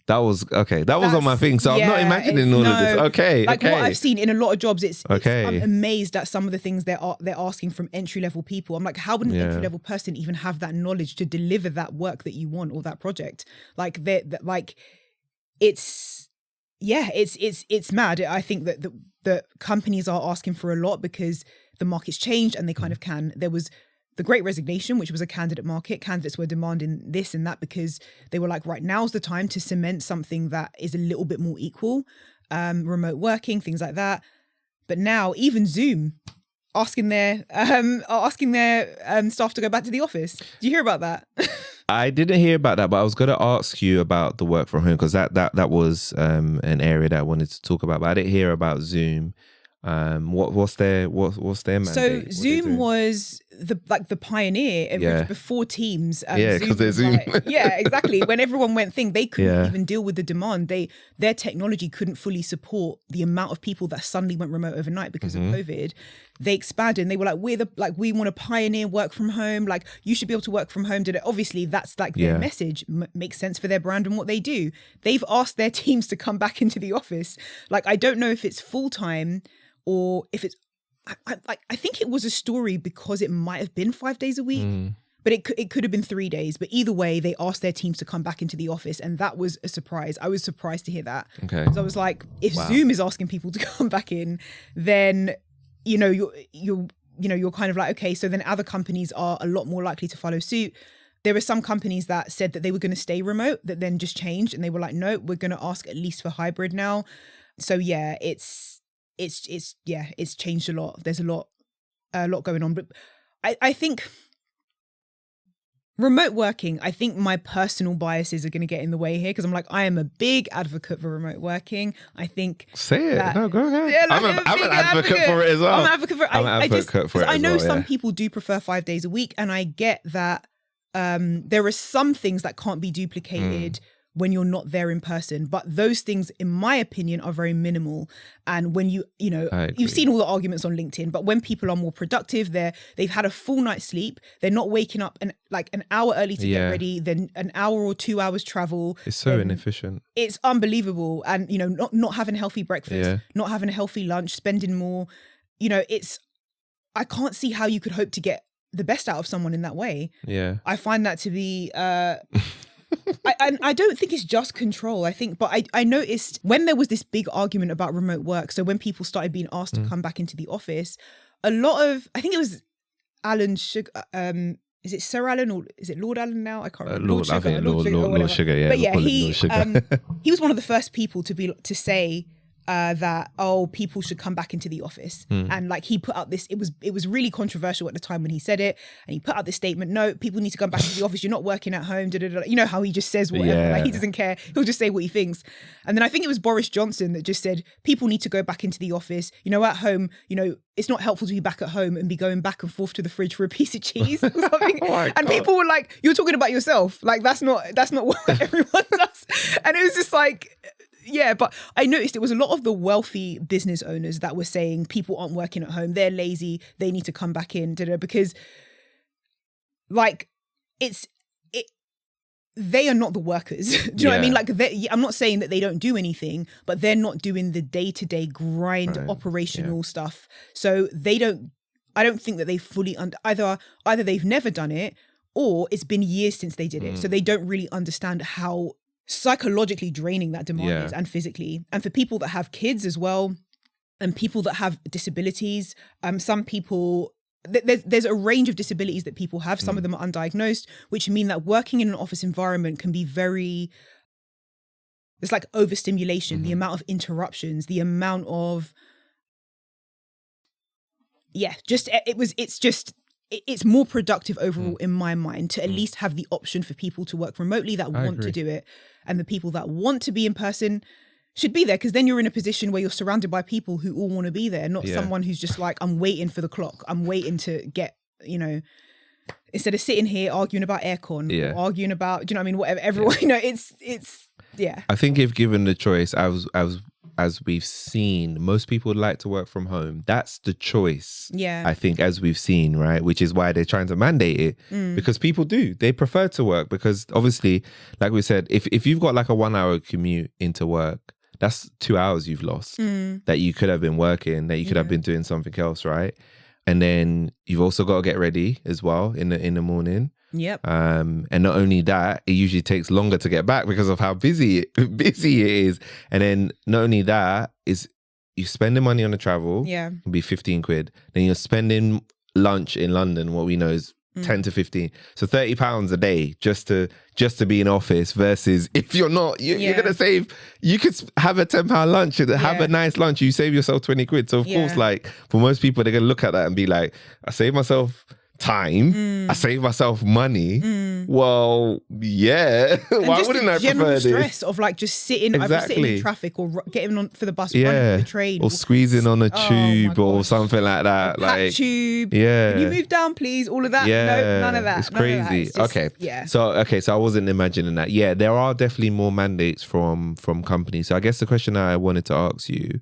That was on my thing. So I'm not imagining all of this. Okay. Like what I've seen in a lot of jobs, I'm amazed at some of the things they're asking from entry level people. I'm like, how would an entry level person even have that knowledge to deliver that work that you want, or that project? Like it's mad. I think that the companies are asking for a lot because the market's changed, and they kind of can. There was the Great Resignation, which was a candidate market. Candidates were demanding this and that because they were like, right, now's the time to cement something that is a little bit more equal, remote working, things like that. But now even Zoom asking their staff to go back to the office. Do you hear about that? I didn't hear about that, but I was going to ask you about the work from home, because that was an area that I wanted to talk about, but I didn't hear about Zoom. What's their mandate? So Zoom was the pioneer, which before Teams. Because they're Zoom. Exactly. When everyone went they couldn't even deal with the demand. Their technology couldn't fully support the amount of people that suddenly went remote overnight because of COVID. They expanded, and they were like, we want to pioneer work from home. Like, you should be able to work from home. Obviously that's like their message, makes sense for their brand and what they do. They've asked their teams to come back into the office. Like, I don't know if it's full time, or if it's, I think it was a story because it might have been 5 days a week, but it could have been 3 days. But either way, they asked their teams to come back into the office, and that was a surprise. I was surprised to hear that. Okay. So I was like, if Zoom is asking people to come back in, then you're kind of like, okay, so then other companies are a lot more likely to follow suit. There were some companies that said that they were going to stay remote, that then just changed, and they were like, no, we're going to ask at least for hybrid now. So yeah, it's changed a lot. There's a lot going on. But I think remote working, I think my personal biases are going to get in the way here, because I'm like, I am a big advocate for remote working. I think say it. No, go ahead. Yeah, like, I'm an advocate for it as well. I'm an advocate for it. I'm an advocate for it. I know some people do prefer 5 days a week, and I get that there are some things that can't be duplicated when you're not there in person. But those things, in my opinion, are very minimal. And when you've seen all the arguments on LinkedIn, but when people are more productive, they've had a full night's sleep, they're not waking up an hour early to get ready, then an hour or 2 hours travel. It's so inefficient. It's unbelievable. And, not having a healthy breakfast, not having a healthy lunch, spending more, I can't see how you could hope to get the best out of someone in that way. Yeah. I find that to be... I don't think it's just control. I noticed when there was this big argument about remote work, so when people started being asked to come back into the office, a lot of, I think it was Alan Sugar, is it Sir Alan or is it Lord Alan now? I can't remember. Lord Sugar, yeah. But yeah, he was one of the first people to say that people should come back into the office, and like he put out this, it was really controversial at the time when he said it, and he put out this statement, no, people need to come back into the office, you're not working at home, you know how he just says whatever, like he doesn't care, he'll just say what he thinks. And then I think it was Boris Johnson that just said people need to go back into the office, at home, it's not helpful to be back at home and be going back and forth to the fridge for a piece of cheese or something. And people were like, you're talking about yourself, like that's not what everyone does. And it was just like, yeah, but I noticed it was a lot of the wealthy business owners that were saying people aren't working at home, they're lazy, they need to come back in, because like they are not the workers. Do you know what I mean? Like, I'm not saying that they don't do anything, but they're not doing the day-to-day grind, operational stuff. So I don't think that they fully, either they've never done it, or it's been years since they did it. So they don't really understand how psychologically draining that demand is, and physically. And for people that have kids as well, and people that have disabilities, some people there's a range of disabilities that people have. Some of them are undiagnosed, which mean that working in an office environment can be very, it's like overstimulation, the amount of interruptions, the amount of, it's more productive overall in my mind to at least have the option for people to work remotely that want to do it. And the people that want to be in person should be there, because then you're in a position where you're surrounded by people who all want to be there, not someone who's just like, I'm waiting for the clock. I'm waiting to get, instead of sitting here arguing about aircon or arguing about, do you know what I mean? Whatever, everyone, it's. I think if given the choice, as we've seen, most people would like to work from home. That's the choice. Yeah. I think, as we've seen, right? Which is why they're trying to mandate it, because people do. They prefer to work because obviously, like we said, if you've got like a 1 hour commute into work, that's 2 hours you've lost that you could have been working, that you could have been doing something else, right? And then you've also got to get ready as well in the morning. Yep. And not only that, it usually takes longer to get back because of how busy it is. And then not only that, is you're spending money on the travel. Yeah. It'll be 15 quid. Then you're spending lunch in London, what we know is 10 to 15. So £30 a day just to be in office, versus if you're not, you're going to save, you could have a £10 lunch, have a nice lunch, you save yourself 20 quid. So of course, like for most people, they're going to look at that and be like, I save myself time, I save myself money. Well, yeah. Why wouldn't I prefer this? Stress of like just sitting in traffic or getting on for the bus, running for the train, or squeezing on a tube or something like that. Like tube. Can you move down, please? All of that. No, none of that. It's crazy. It's just, So I wasn't imagining that. Yeah, there are definitely more mandates from companies. So I guess the question I wanted to ask you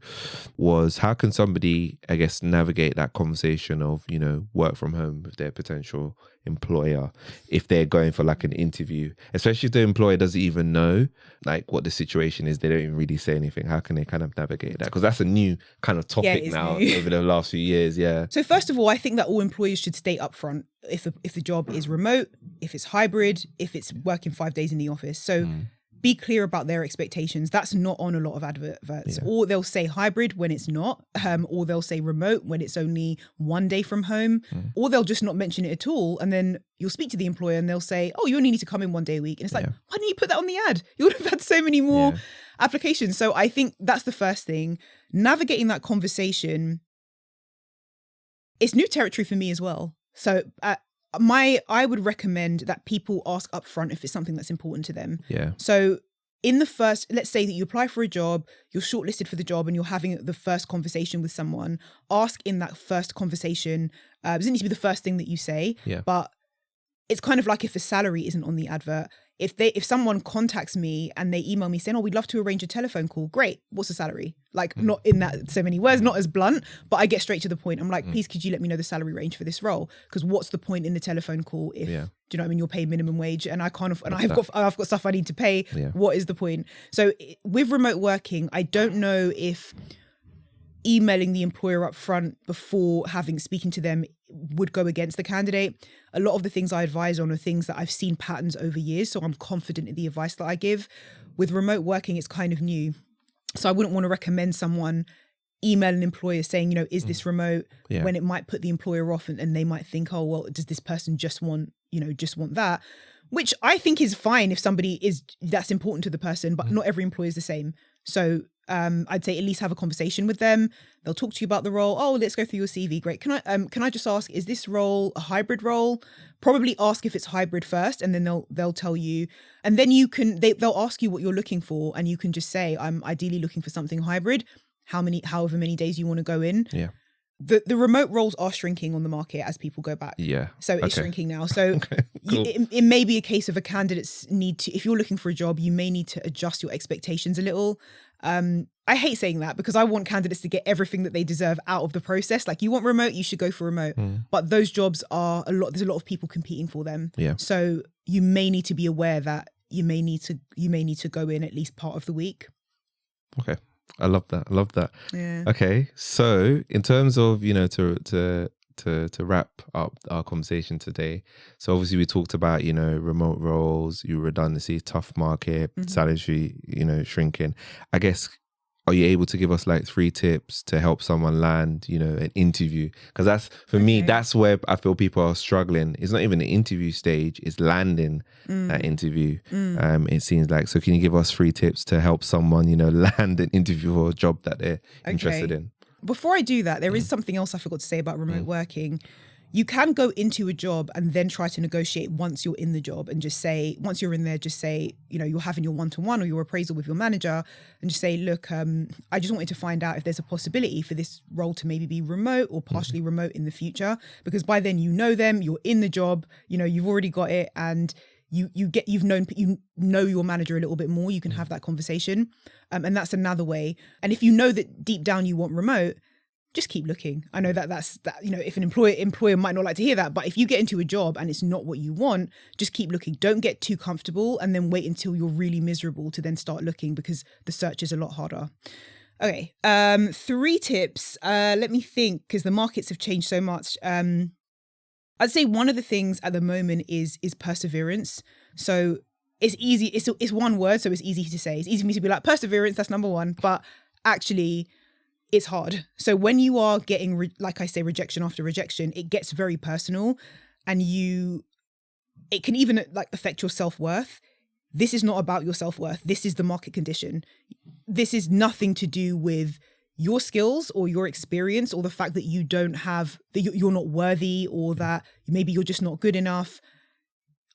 was, how can somebody, I guess, navigate that conversation of, work from home with their potential employer if they're going for like an interview, especially if the employer doesn't even know like what the situation is, they don't even really say anything. How can they kind of navigate that? Because that's a new kind of topic now over the last few years. So first of all, I think that all employers should state upfront if the job is remote, if it's hybrid, if it's working 5 days in the office. So be clear about their expectations. That's not on a lot of adverts. Or they'll say hybrid when it's not, or they'll say remote when it's only 1 day from home, or they'll just not mention it at all. And then you'll speak to the employer and they'll say, oh, you only need to come in 1 day a week. And it's like, why didn't you put that on the ad? You would have had so many more applications. So I think that's the first thing. Navigating that conversation, it's new territory for me as well. So I would recommend that people ask upfront if it's something that's important to them. So in the first, let's say that you apply for a job, you're shortlisted for the job and you're having the first conversation with someone, ask in that first conversation, it doesn't need to be the first thing that you say, but it's kind of like if the salary isn't on the advert. If someone contacts me and they email me saying, oh, we'd love to arrange a telephone call, great, what's the salary? Like not in that so many words, not as blunt, but I get straight to the point. I'm like, please, could you let me know the salary range for this role? Because what's the point in the telephone call if, do you know what I mean, you're paid minimum wage and I can't, and I've got stuff I need to pay. What is the point? So with remote working, I don't know if emailing the employer up front before speaking to them would go against the candidate. A lot of the things I advise on are things that I've seen patterns over years, so I'm confident in the advice that I give. With remote working, it's kind of new. So I wouldn't want to recommend someone email an employer saying, is this remote, when it might put the employer off and they might think, oh, well, does this person just want that? Which I think is fine if that's important to the person, but not every employer is the same. So I'd say at least have a conversation with them. They'll talk to you about the role. Oh, let's go through your CV. Great. Can I just ask, is this role a hybrid role? Probably ask if it's hybrid first, and then they'll tell you. And then they'll ask you what you're looking for, and you can just say, I'm ideally looking for something hybrid. However many days you want to go in. The remote roles are shrinking on the market as people go back. So it's shrinking now. So cool. it may be a case of a candidate's need to, if you're looking for a job, you may need to adjust your expectations a little. I hate saying that because I want candidates to get everything that they deserve out of the process. Like, you want remote, you should go for remote. But those jobs there's a lot of people competing for them. So you may need to be aware that you may need to go in at least part of the week. Okay. I love that. Yeah. Okay. So in terms of, to wrap up our conversation today. So obviously we talked about, remote roles, redundancy, tough market, salary, shrinking. I guess are you able to give us like 3 tips to help someone land, an interview? Because that's, for me, that's where I feel people are struggling. It's not even the interview stage, it's landing that interview. It seems like. So can you give us 3 tips to help someone, land an interview for a job that they're interested in? Before I do that, there is something else I forgot to say about remote working. You can go into a job and then try to negotiate once you're in the job and just say, once you're in there, just say, you're having your one-to-one or your appraisal with your manager and just say, look, I just wanted to find out if there's a possibility for this role to maybe be remote or partially remote in the future, because by then you know them, you're in the job, you've already got it, and you know your manager a little bit more. You can have that conversation, and that's another way. And if you know that deep down you want remote, just keep looking. I know that's if an employer might not like to hear that, but if you get into a job and it's not what you want, just keep looking. Don't get too comfortable and then wait until you're really miserable to then start looking, because the search is a lot harder. Okay, 3 tips. Let me think, because the markets have changed so much. I'd say one of the things at the moment is perseverance. So it's easy. It's one word, so it's easy to say. It's easy for me to be like, perseverance, that's number 1. But actually, it's hard. So when you are getting, like I say, rejection after rejection, it gets very personal, and it can even like affect your self-worth. This is not about your self-worth. This is the market condition. This is nothing to do with your skills or your experience or the fact that you're not worthy, or that maybe you're just not good enough.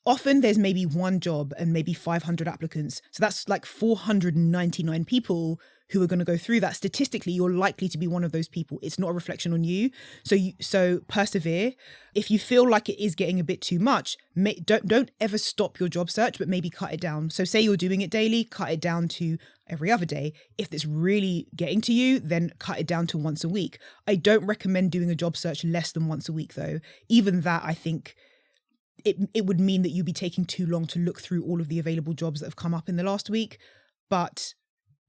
Often there's maybe 1 job and maybe 500 applicants. So that's like 499 people who are going to go through that. Statistically, you're likely to be one of those people. It's not a reflection on you. So persevere. If you feel like it is getting a bit too much, don't ever stop your job search, but maybe cut it down. So say you're doing it daily, cut it down to every other day. If it's really getting to you, then cut it down to once a week. I don't recommend doing a job search less than once a week though. Even that, I think it would mean that you'd be taking too long to look through all of the available jobs that have come up in the last week. But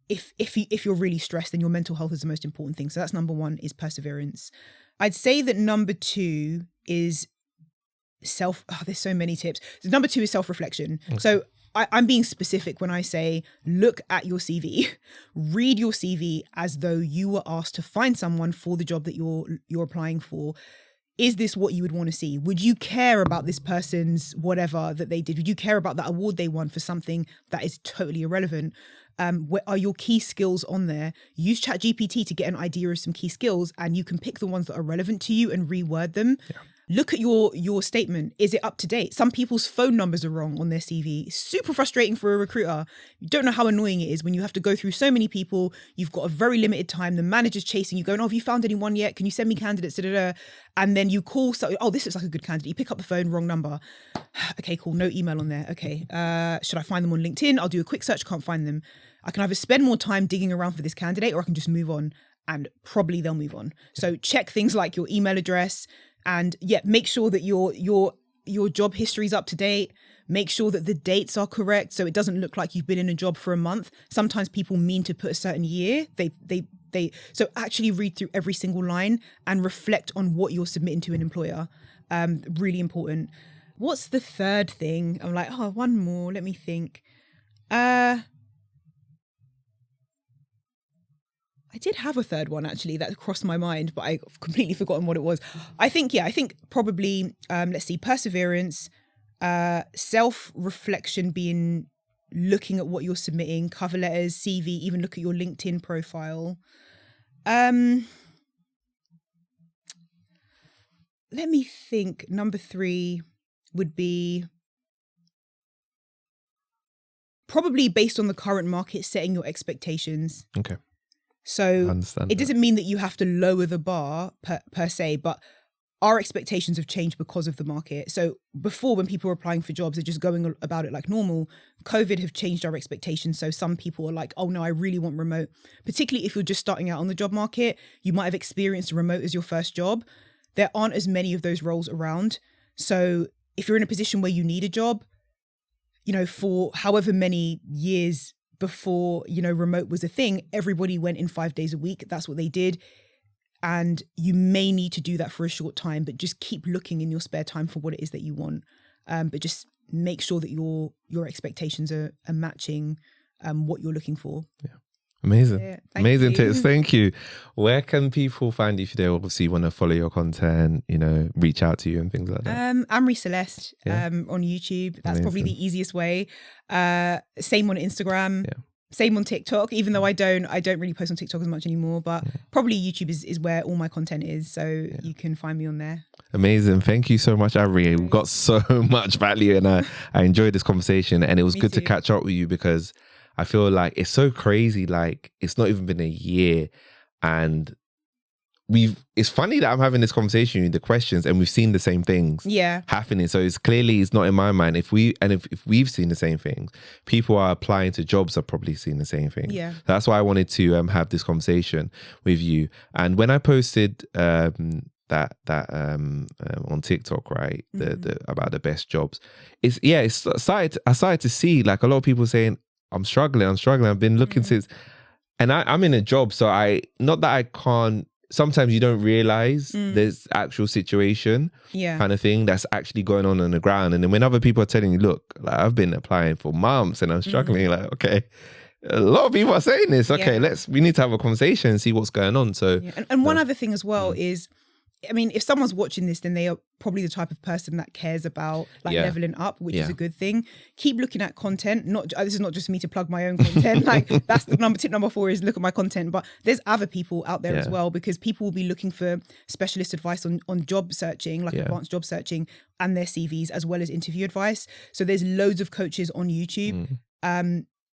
if you're really stressed, then your mental health is the most important thing. So that's number 1, is perseverance. I'd say that number 2 is there's so many tips. So number 2 is self-reflection. Okay. So I'm being specific when I say, look at your CV, read your CV as though you were asked to find someone for the job that you're applying for. Is this what you would want to see? Would you care about this person's whatever that they did? Would you care about that award they won for something that is totally irrelevant? What are your key skills on there? Use Chatgpt to get an idea of some key skills, and you can pick the ones that are relevant to you and reword them. Yeah. Look at your statement. Is it up to date? Some people's phone numbers are wrong on their CV. Super frustrating for a recruiter. You don't know how annoying it is when you have to go through so many people. You've got a very limited time. The manager's chasing you, going, have you found anyone yet? Can you send me candidates? Da-da-da. And then you call, this looks like a good candidate. You pick up the phone, wrong number. Okay, cool. No email on there. Okay. Should I find them on LinkedIn? I'll do a quick search. Can't find them. I can either spend more time digging around for this candidate, or I can just move on, and probably they'll move on. So check things like your email address, and make sure that your job history is up to date. Make sure that the dates are correct, so it doesn't look like you've been in a job for a month. Sometimes people mean to put a certain year. So actually read through every single line and reflect on what you're submitting to an employer. Really important. What's the 3rd thing? I'm like, one more. Let me think. I did have a 3rd one actually that crossed my mind, but I've completely forgotten what it was. I think probably, let's see, perseverance, self-reflection, being looking at what you're submitting, cover letters, CV, even look at your LinkedIn profile. Let me think. Number 3 would be probably, based on the current market, setting your expectations. Okay. So it doesn't mean that you have to lower the bar per se, but our expectations have changed because of the market. So before, when people were applying for jobs, they're just going about it like normal. COVID have changed our expectations. So some people are like, oh no, I really want remote. Particularly if you're just starting out on the job market, you might have experienced remote as your first job. There aren't as many of those roles around. So if you're in a position where you need a job, for however many years before, remote was a thing, everybody went in 5 days a week. That's what they did. And you may need to do that for a short time, but just keep looking in your spare time for what it is that you want. But just make sure that your expectations are matching what you're looking for. Yeah. Amazing. Yeah, thank Amazing you. tips. Thank you. Where can people find you if they obviously want to follow your content, reach out to you and things like that? Amri Celeste Yeah. on YouTube. That's probably the easiest way. Same on Instagram. Yeah. Same on TikTok, even though I don't really post on TikTok as much anymore, but probably YouTube is where all my content is. So you can find me on there. Amazing. Thank you so much, Amri. We've got so much value and I enjoyed this conversation, and it was good to catch up with you because I feel like it's so crazy. Like it's not even been a year and it's funny that I'm having this conversation with the questions and we've seen the same things happening. So it's not in my mind. If we've seen the same things, people are applying to jobs are probably seeing the same thing. Yeah. That's why I wanted to have this conversation with you. And when I posted that on TikTok, right, the about the best jobs, I started to see like a lot of people saying, I'm struggling. I've been looking since, and I'm in a job. So not that I can't, sometimes you don't realize there's actual situation kind of thing that's actually going on the ground. And then when other people are telling you, look, like I've been applying for months and I'm struggling, like, okay, a lot of people are saying this. Okay, we need to have a conversation and see what's going on. So, and one other thing as well is, I mean, if someone's watching this, then they are probably the type of person that cares about leveling up, which is a good thing. Keep looking at content. This is not just me to plug my own content. Like that's the tip number 4 is look at my content. But there's other people out there as well, because people will be looking for specialist advice on job searching, like advanced job searching, and their CVs, as well as interview advice. So there's loads of coaches on YouTube.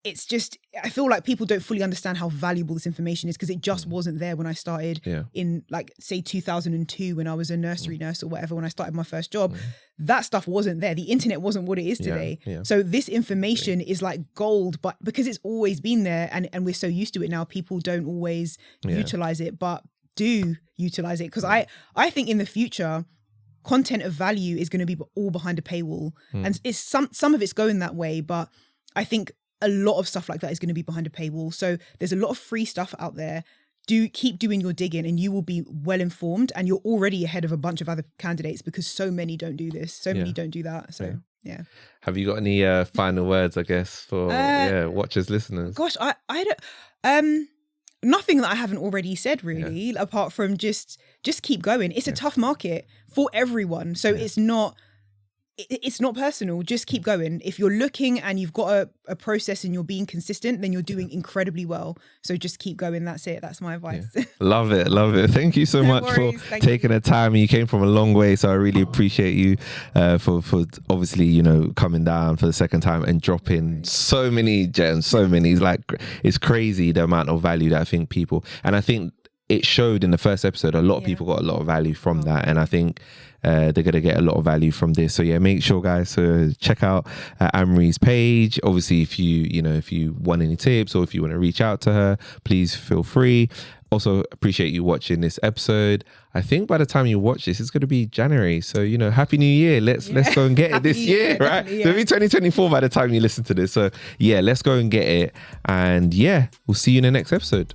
It's just, I feel like people don't fully understand how valuable this information is because it just wasn't there when I started in like, say 2002 when I was a nursery nurse or whatever, when I started my first job. That stuff wasn't there. The internet wasn't what it is today. So this information is like gold, but because it's always been there and we're so used to it now, people don't always utilize it, but do utilize it. Because I think in the future, content of value is going to be all behind a paywall. And it's some of it's going that way, but I think a lot of stuff like that is going to be behind a paywall. So there's a lot of free stuff out there. Keep doing your digging and you will be well informed, and you're already ahead of a bunch of other candidates because so many don't do this. So many don't do that. So yeah. Have you got any final words, I guess, for watchers, listeners? Gosh, I don't nothing that I haven't already said really, apart from just keep going. It's a tough market for everyone. So it's not personal. Just keep going. If you're looking and you've got a process and you're being consistent, then you're doing incredibly well. So just keep going. That's it. That's my advice. Love it. Thank you so much for taking the time. You came from a long way, so I really appreciate you for obviously, coming down for the second time and dropping so many gems, so many. It's crazy the amount of value that I think people, and I think it showed in the first episode, a lot of people got a lot of value from that. And I think they're going to get a lot of value from this. So make sure guys to check out Amri's page. Obviously, if you want any tips or if you want to reach out to her, please feel free. Also appreciate you watching this episode. I think by the time you watch this, it's going to be January. So, Happy New Year. Let's go and get it this year, right? So it'll be 2024 by the time you listen to this. So let's go and get it. And we'll see you in the next episode.